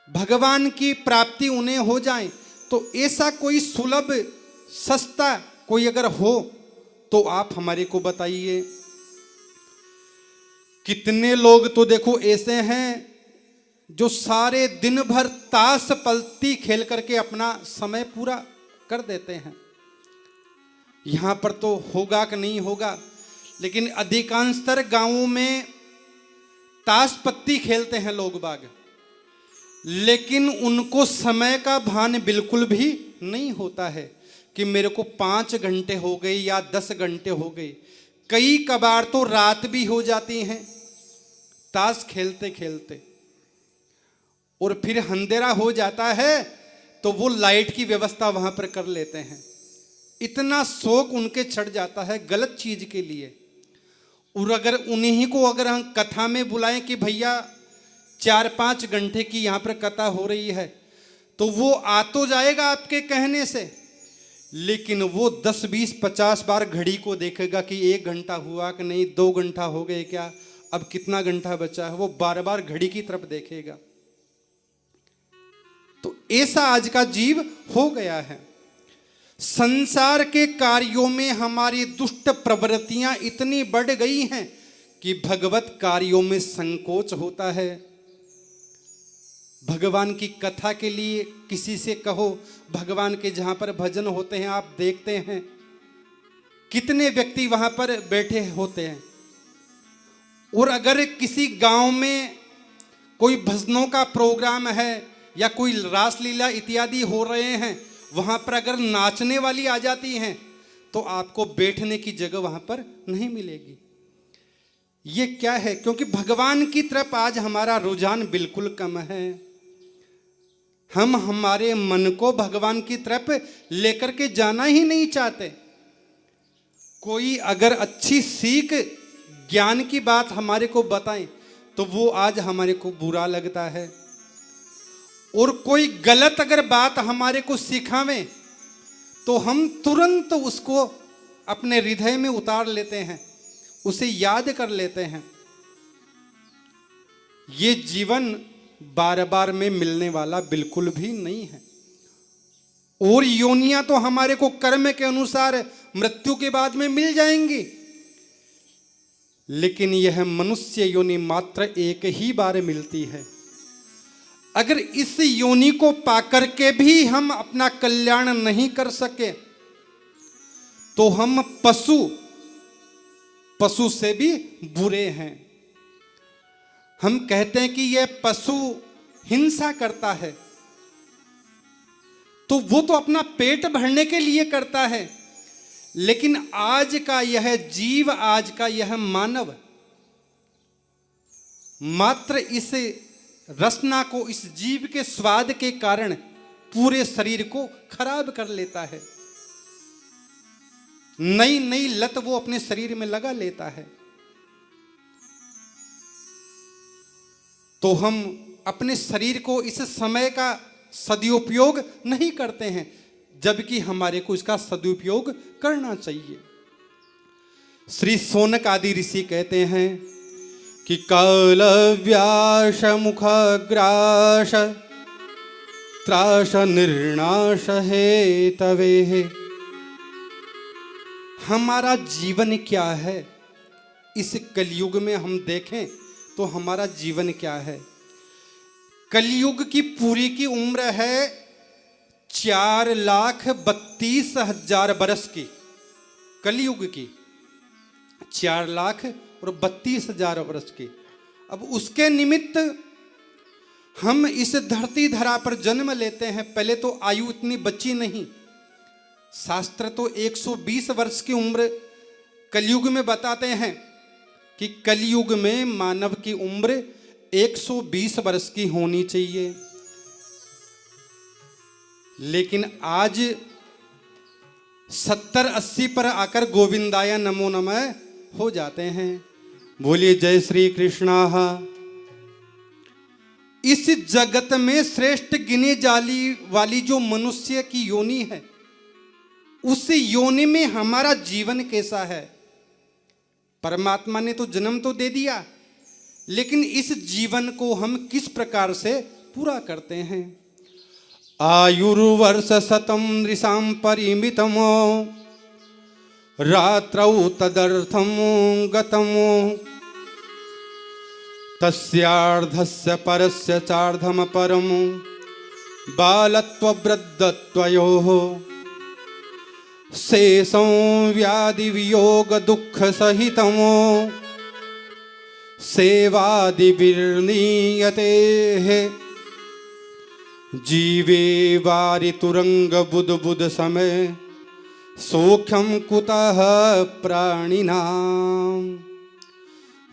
भगवान की प्राप्ति उन्हें हो जाए, तो ऐसा कोई सुलभ सस्ता कोई अगर हो तो आप हमारे को बताइए। कितने लोग तो देखो ऐसे हैं जो सारे दिन भर ताश पलती खेल करके अपना समय पूरा कर देते हैं। यहां पर तो होगा कि नहीं होगा, लेकिन अधिकांशतर गांवों में ताश पत्ती खेलते हैं लोग बाग, लेकिन उनको समय का भान बिल्कुल भी नहीं होता है कि मेरे को 5 घंटे हो गए या 10 घंटे हो गए। कई कबार तो रात भी हो जाती हैं ताश खेलते खेलते, और फिर अंधेरा हो जाता है तो वो लाइट की व्यवस्था वहां पर कर लेते हैं। इतना शौक उनके चढ़ जाता है गलत चीज के लिए। और अगर उन्हीं को अगर हम कथा में बुलाएं कि भैया 4-5 घंटे की यहाँ पर कथा हो रही है, तो वो आ तो जाएगा आपके कहने से, लेकिन वो 10, 20, 50 बार घड़ी को देखेगा कि 1 घंटा हुआ कि नहीं, 2 घंटा हो गए क्या, अब कितना घंटा बचा है। वो बार बार घड़ी की तरफ देखेगा। तो ऐसा आज का जीव हो गया है। संसार के कार्यों में हमारी दुष्ट प्रवृत्तियां इतनी बढ़ गई हैं कि भगवत कार्यों में संकोच होता है। भगवान की कथा के लिए किसी से कहो, भगवान के जहां पर भजन होते हैं आप देखते हैं कितने व्यक्ति वहां पर बैठे होते हैं। और अगर किसी गांव में कोई भजनों का प्रोग्राम है या कोई रासलीला इत्यादि हो रहे हैं, वहां पर अगर नाचने वाली आ जाती हैं तो आपको बैठने की जगह वहां पर नहीं मिलेगी। ये क्या है? क्योंकि भगवान की तरफ आज हमारा रुझान बिल्कुल कम है। हम हमारे मन को भगवान की तरफ लेकर के जाना ही नहीं चाहते। कोई अगर अच्छी सीख ज्ञान की बात हमारे को बताएं तो वो आज हमारे को बुरा लगता है, और कोई गलत अगर बात हमारे को सिखावे तो हम तुरंत उसको अपने हृदय में उतार लेते हैं, उसे याद कर लेते हैं। ये जीवन बार बार में मिलने वाला बिल्कुल भी नहीं है। और योनियां तो हमारे को कर्म के अनुसार मृत्यु के बाद में मिल जाएंगी, लेकिन यह मनुष्य योनि मात्र एक ही बार मिलती है। अगर इस योनि को पाकर के भी हम अपना कल्याण नहीं कर सके तो हम पशु से भी बुरे हैं। हम कहते हैं कि यह पशु हिंसा करता है, तो वो तो अपना पेट भरने के लिए करता है, लेकिन आज का यह जीव, आज का यह मानव मात्र इस रसना को, इस जीव के स्वाद के कारण पूरे शरीर को खराब कर लेता है। नई नई लत वो अपने शरीर में लगा लेता है। तो हम अपने शरीर को इस समय का सदुपयोग नहीं करते हैं, जबकि हमारे को इसका सदुपयोग करना चाहिए। श्री शौनक आदि ऋषि कहते हैं कि कालव्याश मुखग्राश त्राश निर्णाश है तवे। हमारा जीवन क्या है? इस कलयुग में हम देखें तो हमारा जीवन क्या है? कलयुग की पूरी की उम्र है 4,32,000 बरस की। कलयुग की 4,32,000 वर्ष की। अब उसके निमित्त हम इस धरती धरा पर जन्म लेते हैं। पहले तो आयु इतनी बची नहीं। शास्त्र तो 120 वर्ष की उम्र कलयुग में बताते हैं कि कलयुग में मानव की उम्र 120 वर्ष की होनी चाहिए, लेकिन आज 70-80 पर आकर गोविंदाय नमो नमः हो जाते हैं। बोलिए जय श्री कृष्णा। इस जगत में श्रेष्ठ गिने जाली वाली जो मनुष्य की योनि है, उस योनि में हमारा जीवन कैसा है? परमात्मा ने तो जन्म तो दे दिया, लेकिन इस जीवन को हम किस प्रकार से पूरा करते हैं? आयुर्वर्ष शतम नृषां परिमितम रात्रौ तदर्थम गतम तस्यार्धस्य परस्य चार्धम परम बालत्व वृद्धत्वयोः शेषं व्याधि वियोग दुख सहितम सेवादिभिर्नीयते जीवे वारि तुरंग बुध बुध समय सौख्यम कुतः प्राणिनाम।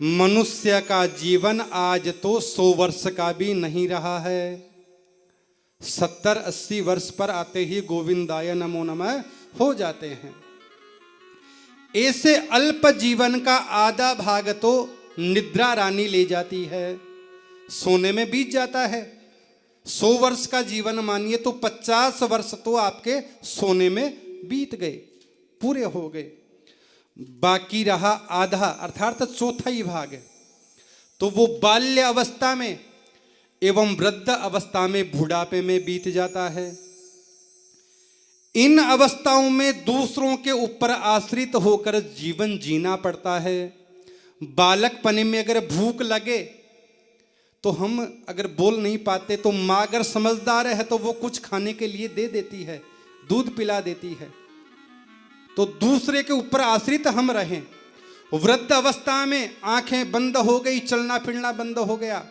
मनुष्य का जीवन आज तो 100 वर्ष का भी नहीं रहा है। 70-80 वर्ष पर आते ही गोविंदाय नमो नमः हो जाते हैं। ऐसे अल्प जीवन का आधा भाग तो निद्रा रानी ले जाती है, सोने में बीत जाता है। 100 वर्ष का जीवन मानिए तो 50 वर्ष तो आपके सोने में बीत गए, पूरे हो गए। बाकी रहा आधा अर्थात चौथा ही भाग है, तो वो बाल्य अवस्था में एवं वृद्ध अवस्था में, बुढ़ापे में बीत जाता है। इन अवस्थाओं में दूसरों के ऊपर आश्रित होकर जीवन जीना पड़ता है। बालकपन में अगर भूख लगे तो हम अगर बोल नहीं पाते तो माँ अगर समझदार है तो वो कुछ खाने के लिए दे देती है, दूध पिला देती है, तो दूसरे के ऊपर आश्रित हम रहें। वृद्ध अवस्था में आंखें बंद हो गई, चलना फिरना बंद हो गया।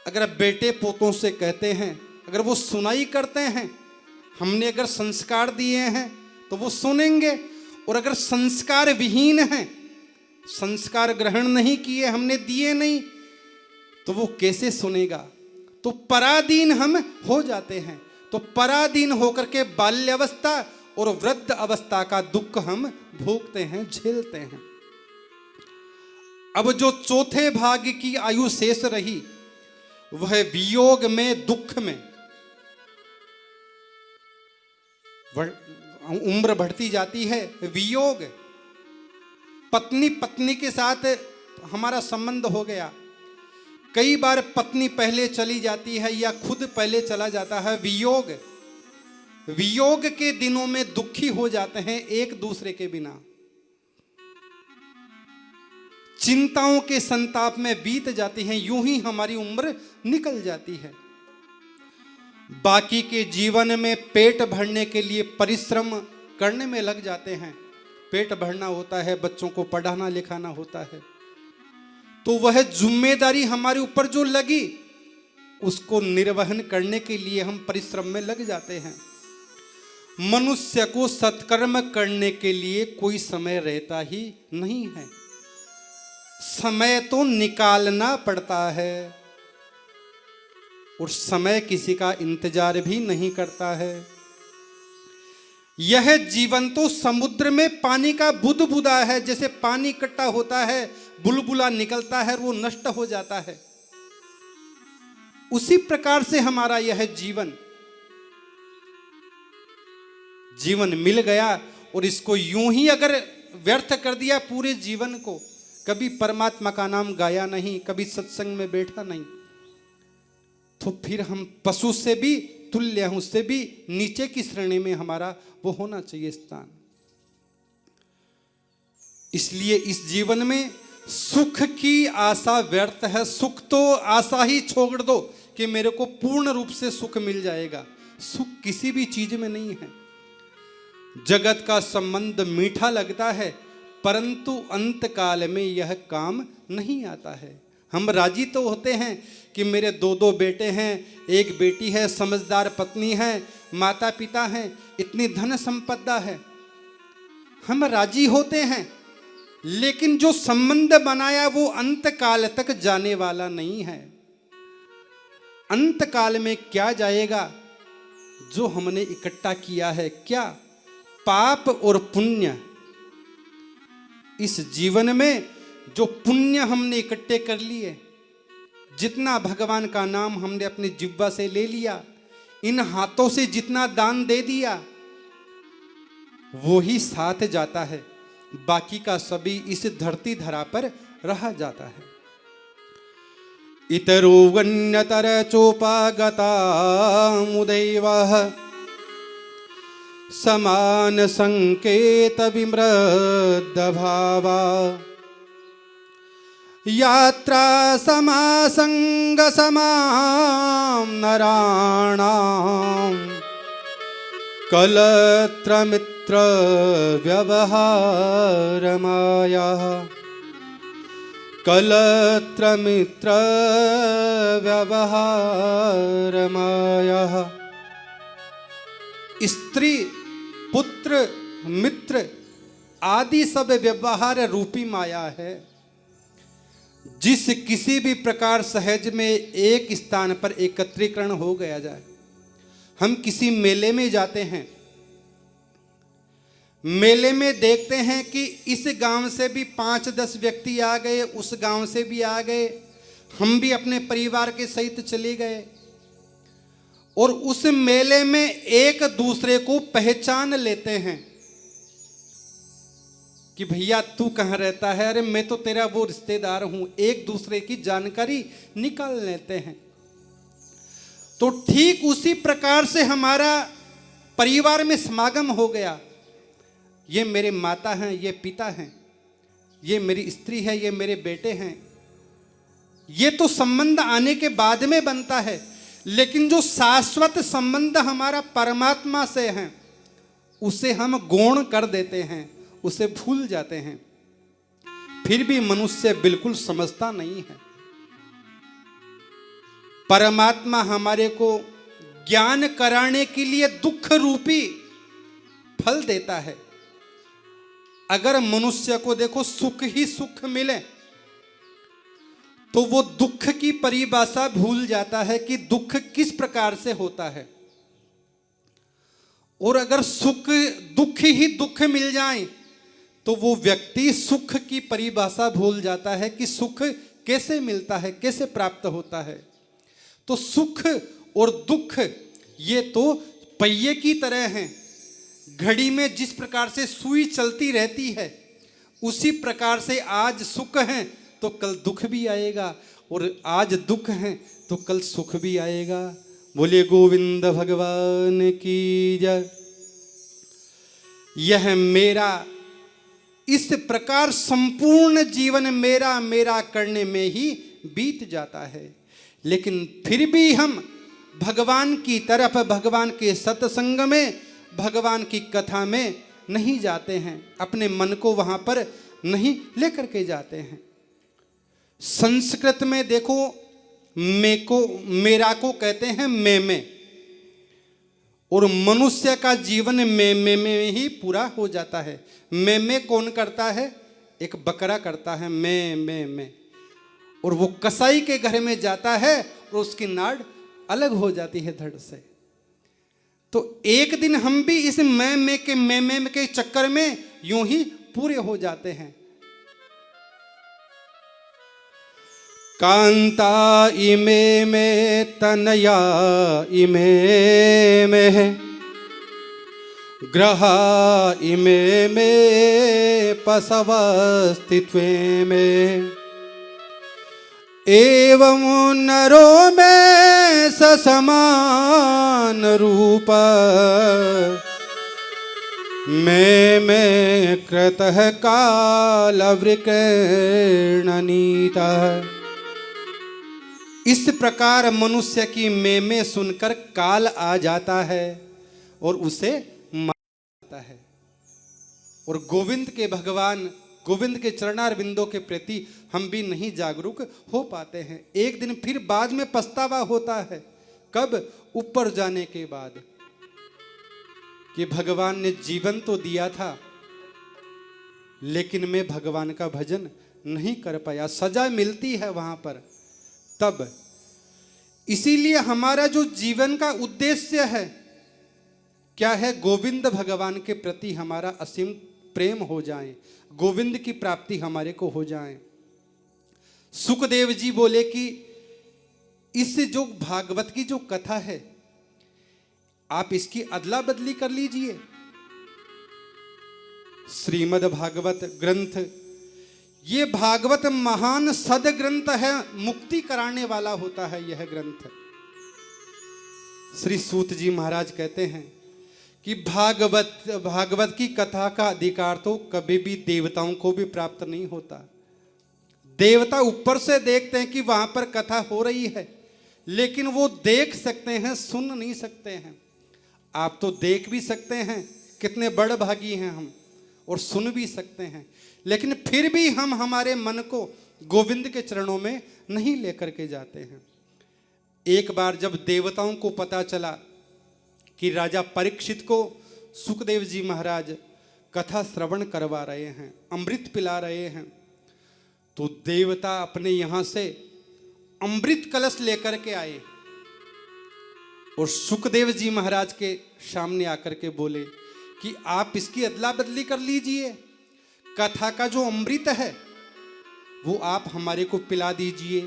अगर बेटे पोतों से कहते हैं, अगर वो सुनाई करते हैं, हमने अगर संस्कार दिए हैं तो वो सुनेंगे। और अगर संस्कार विहीन हैं, संस्कार ग्रहण नहीं किए, हमने दिए नहीं, तो वो कैसे सुनेगा। तो पराधीन हम हो जाते हैं। तो पराधीन होकर के बाल्यावस्था और वृद्ध अवस्था का दुख हम भोगते हैं, झेलते हैं। अब जो चौथे भाग की आयु शेष रही वह वियोग में, दुख में, उम्र बढ़ती जाती है। वियोग, पत्नी के साथ हमारा संबंध हो गया, कई बार पत्नी पहले चली जाती है या खुद पहले चला जाता है। वियोग, वियोग के दिनों में दुखी हो जाते हैं एक दूसरे के बिना। चिंताओं के संताप में बीत जाती हैं, यूं ही हमारी उम्र निकल जाती है। बाकी के जीवन में पेट भरने के लिए परिश्रम करने में लग जाते हैं। पेट भरना होता है, बच्चों को पढ़ाना लिखाना होता है, तो वह जिम्मेदारी हमारे ऊपर जो लगी उसको निर्वहन करने के लिए हम परिश्रम में लग जाते हैं। मनुष्य को सत्कर्म करने के लिए कोई समय रहता ही नहीं है। समय तो निकालना पड़ता है और समय किसी का इंतजार भी नहीं करता है। यह जीवन तो समुद्र में पानी का बुदबुदा है। जैसे पानी इकट्ठा होता है, बुलबुला निकलता है, वो नष्ट हो जाता है, उसी प्रकार से हमारा यह जीवन मिल गया और इसको यूं ही अगर व्यर्थ कर दिया पूरे जीवन को, कभी परमात्मा का नाम गाया नहीं, कभी सत्संग में बैठा नहीं, तो फिर हम पशु से भी तुल्य हैं, उससे भी नीचे की श्रेणी में हमारा वो होना चाहिए स्थान। इसलिए इस जीवन में सुख की आशा व्यर्थ है। सुख तो आशा ही छोड़ दो कि मेरे को पूर्ण रूप से सुख मिल जाएगा। सुख किसी भी चीज में नहीं है। जगत का संबंध मीठा लगता है, परंतु अंत काल में यह काम नहीं आता है। हम राजी तो होते हैं कि मेरे 2 बेटे हैं, 1 बेटी है, समझदार पत्नी है, माता पिता हैं, इतनी धन संपदा है, हम राजी होते हैं। लेकिन जो संबंध बनाया वो अंत काल तक जाने वाला नहीं है। अंत काल में क्या जाएगा? जो हमने इकट्ठा किया है, क्या पाप और पुण्य। इस जीवन में जो पुण्य हमने इकट्ठे कर लिए, जितना भगवान का नाम हमने अपनी जिह्वा से ले लिया, इन हाथों से जितना दान दे दिया, वो ही साथ जाता है। बाकी का सभी इस धरती धरा पर रह जाता है। इतरो वन्यतर चोपागता मुदैवः समान संकेत विमृद्ध भावा यात्रा समासंग समाम नराणाम कलत्र मित्र व्यवहार माया कलत्र मित्र व्यवहार माया। स्त्री पुत्र मित्र आदि सब व्यवहार रूपी माया है, जिस किसी भी प्रकार सहज में एक स्थान पर एकत्रीकरण हो गया जाए। हम किसी मेले में जाते हैं, मेले में देखते हैं कि इस गांव से भी 5-10 व्यक्ति आ गए, उस गांव से भी आ गए, हम भी अपने परिवार के सहित चले गए और उस मेले में एक दूसरे को पहचान लेते हैं कि भैया तू कहाँ रहता है, अरे मैं तो तेरा वो रिश्तेदार हूं, एक दूसरे की जानकारी निकाल लेते हैं। तो ठीक उसी प्रकार से हमारा परिवार में समागम हो गया। ये मेरे माता हैं, ये पिता हैं, ये मेरी स्त्री है, ये मेरे बेटे हैं। ये तो संबंध आने के बाद में बनता है, लेकिन जो शाश्वत संबंध हमारा परमात्मा से है उसे हम गौण कर देते हैं, उसे भूल जाते हैं। फिर भी मनुष्य बिल्कुल समझता नहीं है। परमात्मा हमारे को ज्ञान कराने के लिए दुख रूपी फल देता है। अगर मनुष्य को देखो सुख ही सुख मिले तो वो दुख की परिभाषा भूल जाता है कि दुख किस प्रकार से होता है। और अगर सुख दुख ही दुख मिल जाए तो वो व्यक्ति सुख की परिभाषा भूल जाता है कि सुख कैसे मिलता है, कैसे प्राप्त होता है। तो सुख और दुख ये तो पहिए की तरह हैं। घड़ी में जिस प्रकार से सुई चलती रहती है उसी प्रकार से आज सुख है तो कल दुख भी आएगा, और आज दुख है तो कल सुख भी आएगा। बोले गोविंद भगवान की जय। यह मेरा, इस प्रकार संपूर्ण जीवन मेरा मेरा करने में ही बीत जाता है। लेकिन फिर भी हम भगवान की तरफ, भगवान के सत्संग में, भगवान की कथा में नहीं जाते हैं, अपने मन को वहां पर नहीं लेकर के जाते हैं। संस्कृत में देखो मेरा को कहते हैं मैं, और मनुष्य का जीवन मैं ही पूरा हो जाता है। मैं कौन करता है? एक बकरा करता है मैं, और वो कसाई के घर में जाता है और उसकी नाड़ अलग हो जाती है धड़ से। तो एक दिन हम भी इस मैं के चक्कर में यूं ही पूरे हो जाते हैं। कांता इमे में तनया इमे में ग्रहा इमे में पशवस्थित्वे में एवं नरो में ससमान रूप मैं कृतः काल वृकर्णनीता। इस प्रकार मनुष्य की मैं सुनकर काल आ जाता है और उसे मार देता है। और गोविंद के भगवान, गोविंद के चरणारविंदों के प्रति हम भी नहीं जागरूक हो पाते हैं। एक दिन फिर बाद में पछतावा होता है। कब? ऊपर जाने के बाद, कि भगवान ने जीवन तो दिया था लेकिन मैं भगवान का भजन नहीं कर पाया, सजा मिलती है वहां पर। तब इसीलिए हमारा जो जीवन का उद्देश्य है क्या है? गोविंद भगवान के प्रति हमारा असीम प्रेम हो जाए, गोविंद की प्राप्ति हमारे को हो जाए। सुखदेव जी बोले कि इस जो भागवत की जो कथा है आप इसकी अदला बदली कर लीजिए। श्रीमद् भागवत ग्रंथ, ये भागवत महान सद ग्रंथ है, मुक्ति कराने वाला होता है यह ग्रंथ। श्री सूत जी महाराज कहते हैं कि भागवत की कथा का अधिकार तो कभी भी देवताओं को भी प्राप्त नहीं होता। देवता ऊपर से देखते हैं कि वहां पर कथा हो रही है, लेकिन वो देख सकते हैं, सुन नहीं सकते हैं। आप तो देख भी सकते हैं, कितने बड़ भागी हैं हम, और सुन भी सकते हैं, लेकिन फिर भी हम हमारे मन को गोविंद के चरणों में नहीं लेकर के जाते हैं। एक बार जब देवताओं को पता चला कि राजा परीक्षित को सुखदेव जी महाराज कथा श्रवण करवा रहे हैं, अमृत पिला रहे हैं। तो देवता अपने यहां से अमृत कलश लेकर के आए और सुखदेव जी महाराज के सामने आकर के बोले कि आप इसकी अदला बदली कर लीजिए, कथा का जो अमृत है वो आप हमारे को पिला दीजिए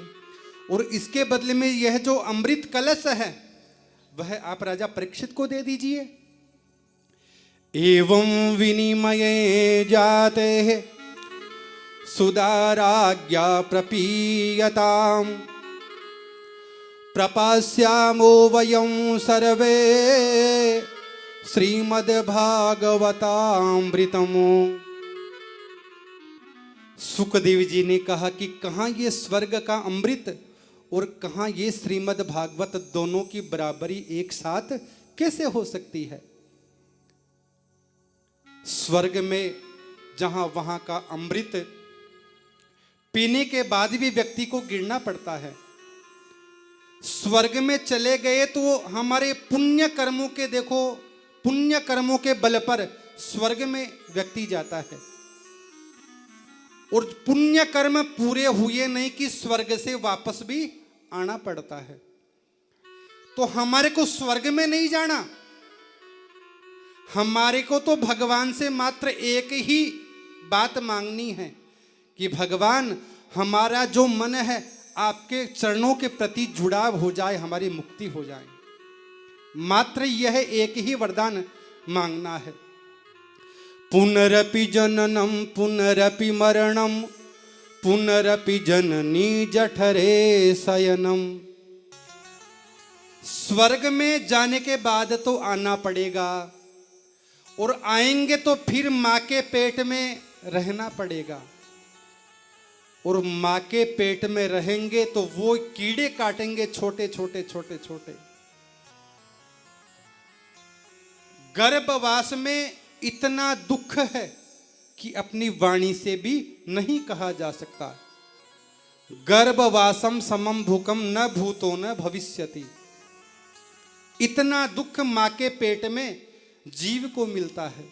और इसके बदले में यह जो अमृत कलश है वह आप राजा परीक्षित को दे दीजिए। एवं विनिमये जाते सुदाराज्ञा प्रपीयताम प्रपश्यामो वयं सर्वे श्रीमद्भागवतामृतमो। सुखदेव जी ने कहा कि कहाँ ये स्वर्ग का अमृत और कहाँ ये श्रीमद् भागवत दोनों की बराबरी एक साथ कैसे हो सकती है। स्वर्ग में जहां वहां का अमृत पीने के बाद भी व्यक्ति को गिरना पड़ता है, स्वर्ग में चले गए तो हमारे पुण्य कर्मों के, देखो पुण्य कर्मों के बल पर स्वर्ग में व्यक्ति जाता है और पुण्य कर्म पूरे हुए नहीं कि स्वर्ग से वापस भी आना पड़ता है। तो हमारे को स्वर्ग में नहीं जाना, हमारे को तो भगवान से मात्र एक ही बात मांगनी है कि भगवान हमारा जो मन है आपके चरणों के प्रति जुड़ाव हो जाए, हमारी मुक्ति हो जाए। मात्र यह एक ही वरदान मांगना है। पुनरपि जननम पुनरपि मरणम पुनरपि जननी जठरे शयनम। स्वर्ग में जाने के बाद तो आना पड़ेगा और आएंगे तो फिर मां के पेट में रहना पड़ेगा और मां के पेट में रहेंगे तो वो कीड़े काटेंगे छोटे छोटे छोटे छोटे। गर्भवास में इतना दुख है कि अपनी वाणी से भी नहीं कहा जा सकता। गर्भवासम समम भूकम न भूतो न भविष्यति। इतना दुख मां के पेट में जीव को मिलता है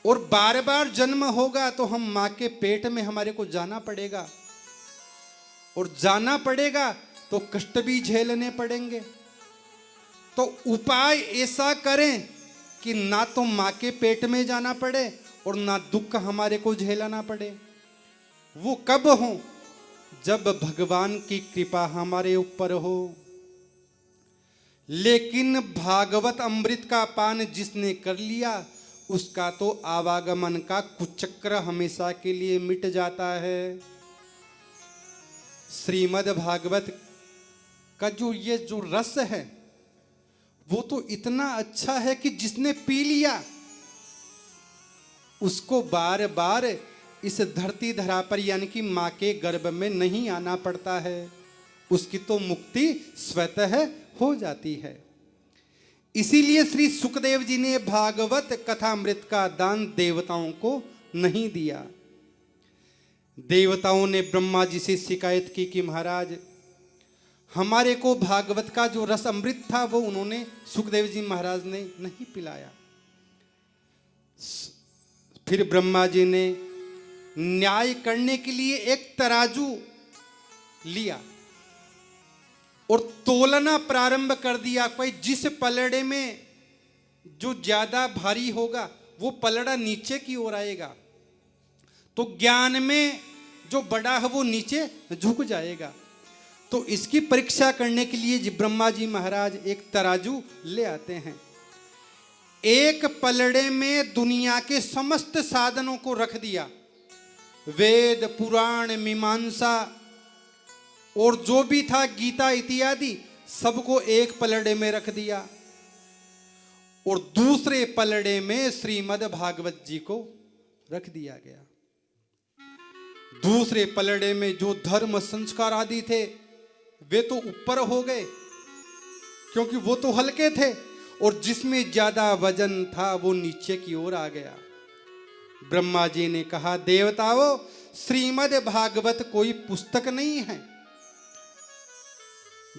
और बार बार जन्म होगा तो हम मां के पेट में हमारे को जाना पड़ेगा और जाना पड़ेगा तो कष्ट भी झेलने पड़ेंगे। तो उपाय ऐसा करें कि ना तो मां के पेट में जाना पड़े और ना दुख हमारे को झेलना पड़े। वो कब हो? जब भगवान की कृपा हमारे ऊपर हो। लेकिन भागवत अमृत का पान जिसने कर लिया उसका तो आवागमन का कुचक्र हमेशा के लिए मिट जाता है। श्रीमद् भागवत का ये जो रस है वो तो इतना अच्छा है कि जिसने पी लिया उसको बार बार इस धरती धरा पर यानी कि मां के गर्भ में नहीं आना पड़ता है, उसकी तो मुक्ति स्वतः हो जाती है। इसीलिए श्री सुखदेव जी ने भागवत कथामृत का दान देवताओं को नहीं दिया। देवताओं ने ब्रह्मा जी से शिकायत की कि महाराज हमारे को भागवत का जो रस अमृत था वो उन्होंने सुखदेव जी महाराज ने नहीं पिलाया। फिर ब्रह्मा जी ने न्याय करने के लिए एक तराजू लिया और तोलना प्रारंभ कर दिया। कोई जिस पलड़े में जो ज्यादा भारी होगा वो पलड़ा नीचे की ओर आएगा, तो ज्ञान में जो बड़ा है वो नीचे झुक जाएगा। तो इसकी परीक्षा करने के लिए ब्रह्मा जी महाराज एक तराजू ले आते हैं। एक पलड़े में दुनिया के समस्त साधनों को रख दिया, वेद पुराण मीमांसा और जो भी था गीता इत्यादि सबको एक पलड़े में रख दिया और दूसरे पलड़े में श्रीमद् भागवत जी को रख दिया गया। दूसरे पलड़े में जो धर्म संस्कार आदि थे वे तो ऊपर हो गए क्योंकि वो तो हल्के थे और जिसमें ज्यादा वजन था वो नीचे की ओर आ गया। ब्रह्मा जी ने कहा देवताओं श्रीमद् भागवत कोई पुस्तक नहीं है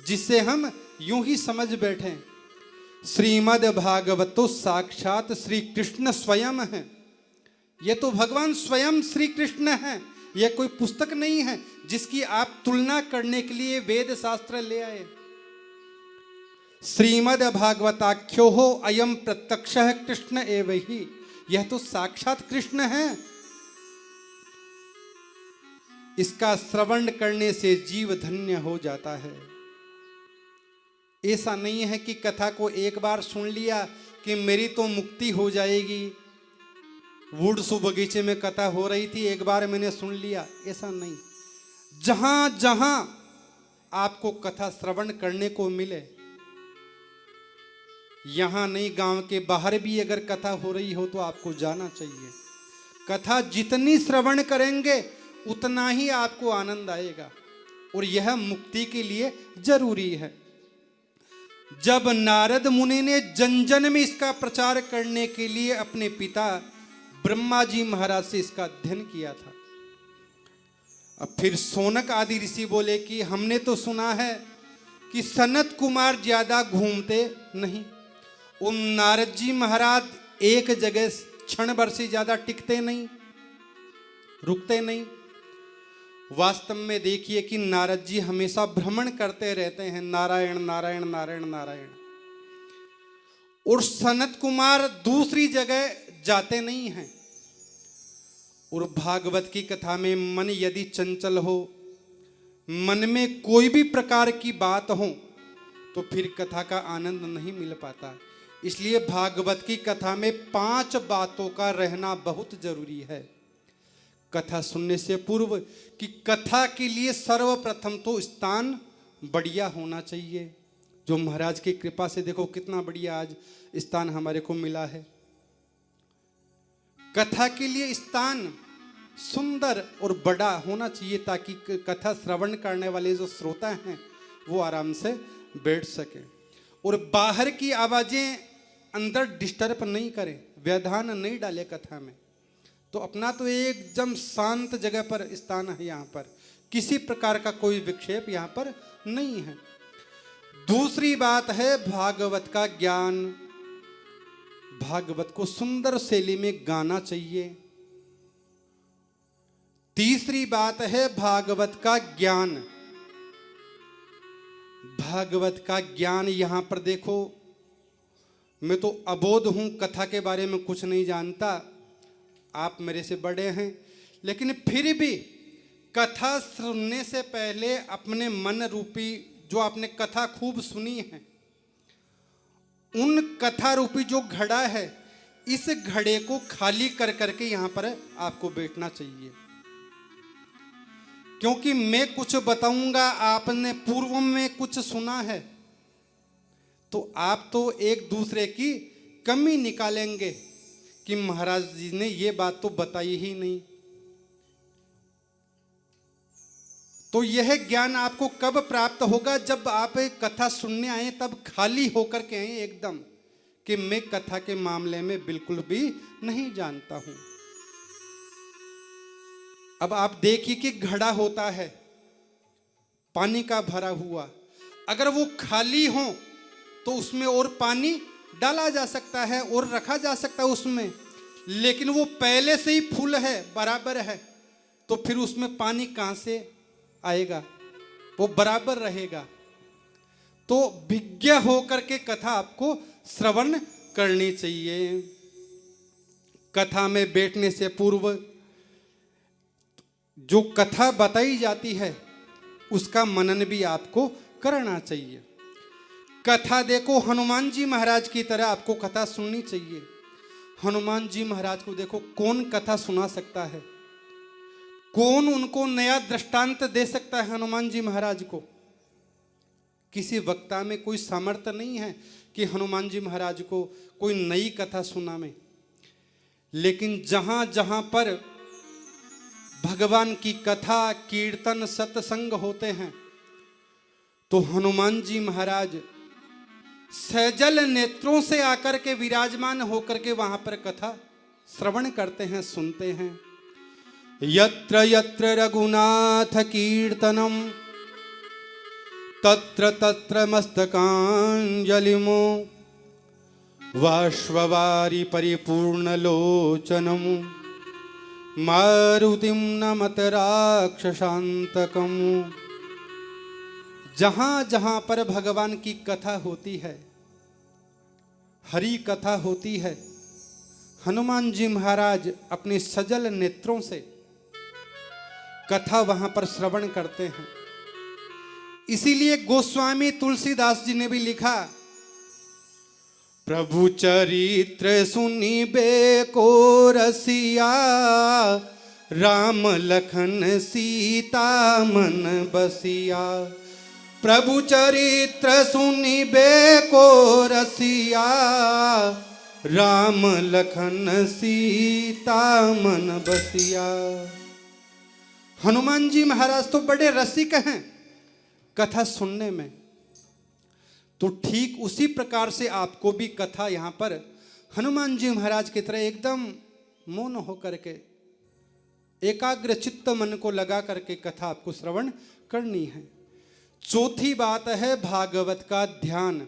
जिसे हम यूं ही समझ बैठें। श्रीमद् भागवत तो साक्षात श्री कृष्ण स्वयं है। ये तो भगवान स्वयं श्री कृष्ण है, यह कोई पुस्तक नहीं है जिसकी आप तुलना करने के लिए वेद शास्त्र ले आए। श्रीमद् भागवताख्यो हो अयम प्रत्यक्षः कृष्ण एव ही, यह तो साक्षात कृष्ण है। इसका श्रवण करने से जीव धन्य हो जाता है। ऐसा नहीं है कि कथा को एक बार सुन लिया कि मेरी तो मुक्ति हो जाएगी। वुड्सू बगीचे में कथा हो रही थी, एक बार मैंने सुन लिया, ऐसा नहीं। जहां जहां आपको कथा श्रवण करने को मिले, यहां नहीं गांव के बाहर भी अगर कथा हो रही हो तो आपको जाना चाहिए। कथा जितनी श्रवण करेंगे उतना ही आपको आनंद आएगा और यह मुक्ति के लिए जरूरी है। जब नारद मुनि ने जन जन में इसका प्रचार करने के लिए अपने पिता ब्रह्मा जी महाराज से इसका अध्ययन किया था, अब फिर सोनक आदि ऋषि बोले कि हमने तो सुना है कि सनत कुमार ज्यादा घूमते नहीं, उन नारद जी महाराज एक जगह क्षण भर से ज्यादा टिकते नहीं, रुकते नहीं। वास्तव में देखिए कि नारद जी हमेशा भ्रमण करते रहते हैं, नारायण नारायण नारायण नारायण। और सनत कुमार दूसरी जगह जाते नहीं हैं। और भागवत की कथा में मन यदि चंचल हो, मन में कोई भी प्रकार की बात हो, तो फिर कथा का आनंद नहीं मिल पाता। इसलिए भागवत की कथा में 5 बातों का रहना बहुत जरूरी है कथा सुनने से पूर्व। कि कथा के लिए सर्वप्रथम तो स्थान बढ़िया होना चाहिए, जो महाराज की कृपा से देखो कितना बढ़िया आज स्थान हमारे को मिला है। कथा के लिए स्थान सुंदर और बड़ा होना चाहिए ताकि कथा श्रवण करने वाले जो श्रोता हैं वो आराम से बैठ सके और बाहर की आवाजें अंदर डिस्टर्ब नहीं करें, व्यवधान नहीं डाले कथा में। तो अपना तो एकदम शांत जगह पर स्थान है, यहाँ पर किसी प्रकार का कोई विक्षेप यहाँ पर नहीं है। दूसरी बात है भागवत का ज्ञान। भागवत को सुंदर शैली में गाना चाहिए। तीसरी बात है भागवत का ज्ञान। भागवत का ज्ञान यहाँ पर देखो, मैं तो अबोध हूं, कथा के बारे में कुछ नहीं जानता, आप मेरे से बड़े हैं, लेकिन फिर भी कथा सुनने से पहले अपने मन रूपी जो आपने कथा खूब सुनी है, उन कथा रूपी जो घड़ा है, इस घड़े को खाली कर करके यहाँ पर आपको बैठना चाहिए। क्योंकि मैं कुछ बताऊंगा, आपने पूर्व में कुछ सुना है, तो आप तो एक दूसरे की कमी निकालेंगे कि महाराज जी ने ये बात तो बताई ही नहीं। तो यह ज्ञान आपको कब प्राप्त होगा? जब आप एक कथा सुनने आए तब खाली होकर के आए एकदम कि मैं कथा के मामले में बिल्कुल भी नहीं जानता हूं। अब आप देखिए कि घड़ा होता है पानी का भरा हुआ, अगर वो खाली हो तो उसमें और पानी डाला जा सकता है और रखा जा सकता है उसमें, लेकिन वो पहले से ही फुल है, बराबर है, तो फिर उसमें पानी कहां से आएगा? वो बराबर रहेगा। तो विज्ञ होकर के कथा आपको श्रवण करनी चाहिए। कथा में बैठने से पूर्व जो कथा बताई जाती है उसका मनन भी आपको करना चाहिए। कथा देखो हनुमान जी महाराज की तरह आपको कथा सुननी चाहिए। हनुमान जी महाराज को देखो, कौन कथा सुना सकता है? कौन उनको नया दृष्टांत दे सकता है? हनुमान जी महाराज को किसी वक्ता में कोई सामर्थ्य नहीं है कि हनुमान जी महाराज को कोई नई कथा सुनावे। लेकिन जहां जहां पर भगवान की कथा कीर्तन सत्संग होते हैं तो हनुमान जी महाराज सजल नेत्रों से आकर के विराजमान होकर के वहां पर कथा श्रवण करते हैं, सुनते हैं। यत्र यत्र रघुनाथ कीर्तनम तत्र तत्र मस्तकांजलिमो वाश्ववारी परिपूर्णलोचनं मारुतिं नमत राक्षसान्तकं। जहाँ जहाँ पर भगवान की कथा होती है, हरि कथा होती है, हनुमान जी महाराज अपने सजल नेत्रों से कथा वहां पर श्रवण करते हैं। इसीलिए गोस्वामी तुलसीदास जी ने भी लिखा, प्रभु चरित्र सुनिबे को रसिया, राम लखन सीता मन बसिया। प्रभु चरित्र सुनिबे को रसिया, राम लखन सीता मन बसिया। हनुमान जी महाराज तो बड़े रसिक हैं कथा सुनने में, तो ठीक उसी प्रकार से आपको भी कथा यहाँ पर हनुमान जी महाराज की तरह एकदम मौन होकर के एकाग्र चित्त मन को लगा करके कथा आपको श्रवण करनी है। चौथी बात है भागवत का ध्यान,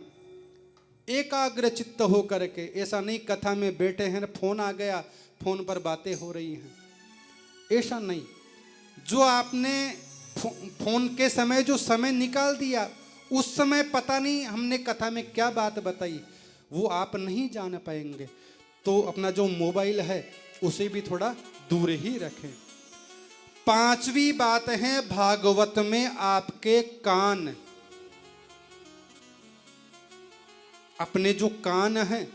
एकाग्र चित्त हो करके। ऐसा नहीं कथा में बैठे हैं, फोन आ गया, फोन पर बातें हो रही हैं, ऐसा नहीं। जो आपने फोन के समय जो समय निकाल दिया, उस समय पता नहीं हमने कथा में क्या बात बताई, वो आप नहीं जान पाएंगे। तो अपना जो मोबाइल है उसे भी थोड़ा दूर ही रखें। पांचवी बात है भागवत में आपके कान, अपने जो कान हैं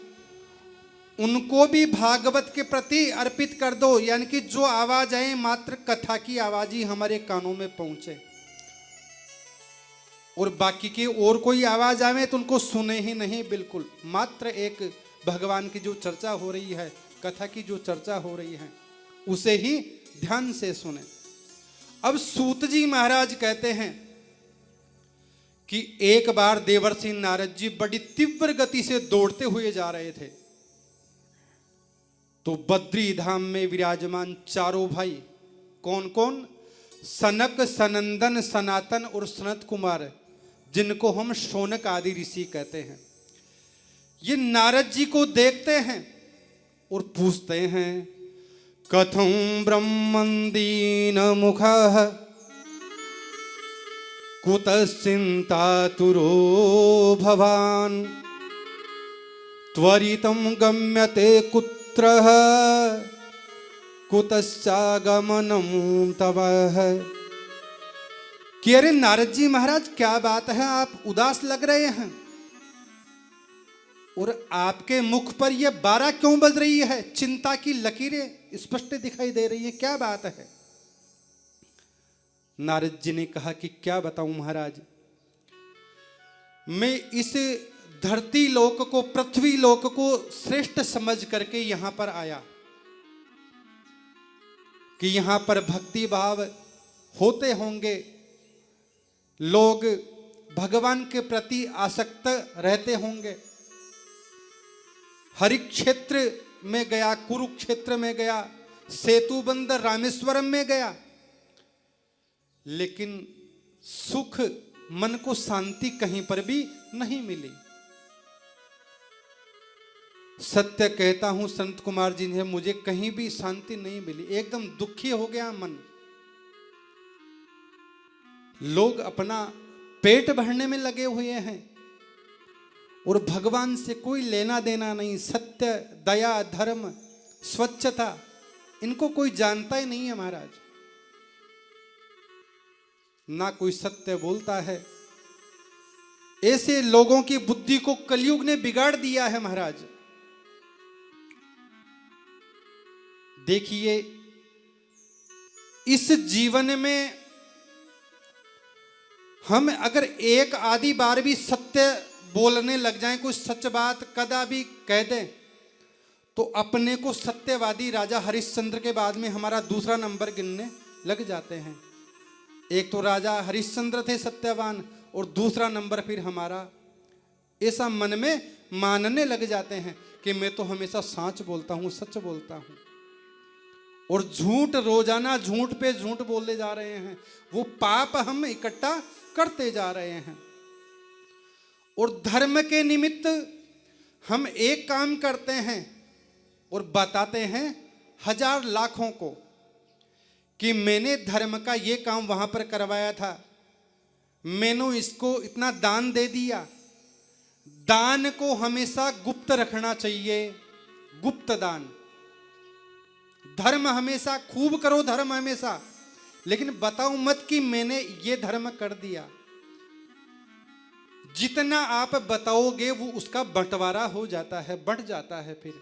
उनको भी भागवत के प्रति अर्पित कर दो, यानी कि जो आवाज आए मात्र कथा की आवाज ही हमारे कानों में पहुंचे, और बाकी की और कोई आवाज आवे तो उनको सुने ही नहीं बिल्कुल। मात्र एक भगवान की जो चर्चा हो रही है, कथा की जो चर्चा हो रही है, उसे ही ध्यान से सुने। अब सूत जी महाराज कहते हैं कि एक बार देवर्षि नारद जी बड़ी तीव्र गति से दौड़ते हुए जा रहे थे, तो बद्री धाम में विराजमान चारों भाई, कौन कौन? सनक, सनंदन, सनातन और सनत कुमार, जिनको हम शौनक आदि ऋषि कहते हैं, ये नारद जी को देखते हैं और पूछते हैं, कथं ब्रह्मंदीन मुखः कुतश्चिन्तातुरो भवान्, त्वरितं गम्यते कुत्रः कुतश्चागमनं तव। कि अरे नारद जी महाराज क्या बात है, आप उदास लग रहे हैं और आपके मुख पर यह 12 क्यों बज रही है, चिंता की लकीरें स्पष्ट दिखाई दे रही है, क्या बात है? नारद जी ने कहा कि क्या बताऊं महाराज, मैं इस धरती लोक को, पृथ्वी लोक को श्रेष्ठ समझ करके यहां पर आया कि यहां पर भक्ति भाव होते होंगे, लोग भगवान के प्रति आसक्त रहते होंगे। हरि क्षेत्र में गया, कुरुक्षेत्र में गया, सेतुबंद रामेश्वरम में गया, लेकिन सुख, मन को शांति कहीं पर भी नहीं मिली। सत्य कहता हूं संत कुमार जी ने, मुझे कहीं भी शांति नहीं मिली, एकदम दुखी हो गया मन। लोग अपना पेट भरने में लगे हुए हैं और भगवान से कोई लेना देना नहीं। सत्य, दया, धर्म, स्वच्छता, इनको कोई जानता ही नहीं है महाराज। ना कोई सत्य बोलता है। ऐसे लोगों की बुद्धि को कलयुग ने बिगाड़ दिया है महाराज। देखिए, इस जीवन में हम अगर एक आधी बार भी सत्य बोलने लग जाएं, कोई सच बात कदा भी कह दें, तो अपने को सत्यवादी राजा हरिश्चंद्र के बाद में हमारा दूसरा नंबर गिनने लग जाते हैं। एक तो राजा हरिश्चंद्र थे सत्यवान, और दूसरा नंबर फिर हमारा। ऐसा मन में मानने लग जाते हैं कि मैं तो हमेशा सच बोलता हूं, सच बोलता हूं, और झूठ, रोजाना झूठ पे झूठ बोलते जा रहे हैं। वो पाप हम इकट्ठा करते जा रहे हैं। और धर्म के निमित्त हम एक काम करते हैं और बताते हैं हजार लाखों को कि मैंने धर्म का ये काम वहां पर करवाया था, मैंने इसको इतना दान दे दिया। दान को हमेशा गुप्त रखना चाहिए, गुप्त दान। धर्म हमेशा खूब करो, धर्म हमेशा, लेकिन बताओ मत कि मैंने ये धर्म कर दिया। जितना आप बताओगे वो उसका बंटवारा हो जाता है, बढ़ जाता है। फिर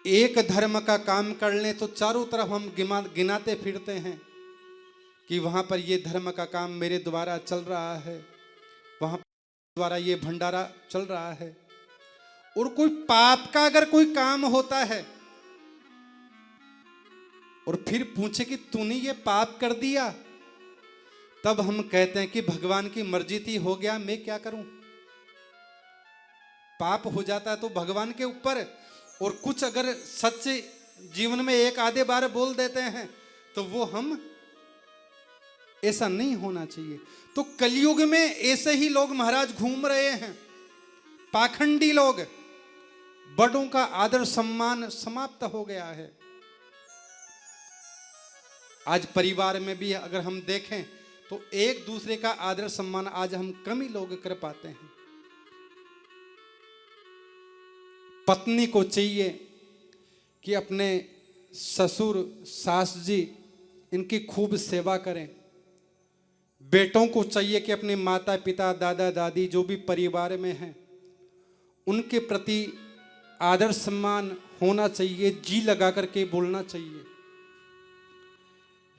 एक धर्म का काम कर लें तो चारों तरफ हम गिनाते फिरते हैं कि वहां पर ये धर्म का काम मेरे द्वारा चल रहा है, वहां द्वारा ये भंडारा चल रहा है। और कोई पाप का अगर कोई काम होता है और फिर पूछे कि तूने ये पाप कर दिया, तब हम कहते हैं कि भगवान की मर्जी थी, हो गया, मैं क्या करूं। पाप हो जाता है तो भगवान के ऊपर। और कुछ अगर सच्चे जीवन में एक आधे बार बोल देते हैं तो वो हम, ऐसा नहीं होना चाहिए। तो कलयुग में ऐसे ही लोग महाराज घूम रहे हैं, पाखंडी लोग। बड़ों का आदर सम्मान समाप्त हो गया है। आज परिवार में भी अगर हम देखें तो एक दूसरे का आदर सम्मान आज हम कम ही लोग कर पाते हैं। पत्नी को चाहिए कि अपने ससुर सास जी इनकी खूब सेवा करें। बेटों को चाहिए कि अपने माता पिता दादा दादी जो भी परिवार में हैं उनके प्रति आदर सम्मान होना चाहिए, जी लगा करके बोलना चाहिए।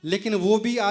लेकिन वो भी आज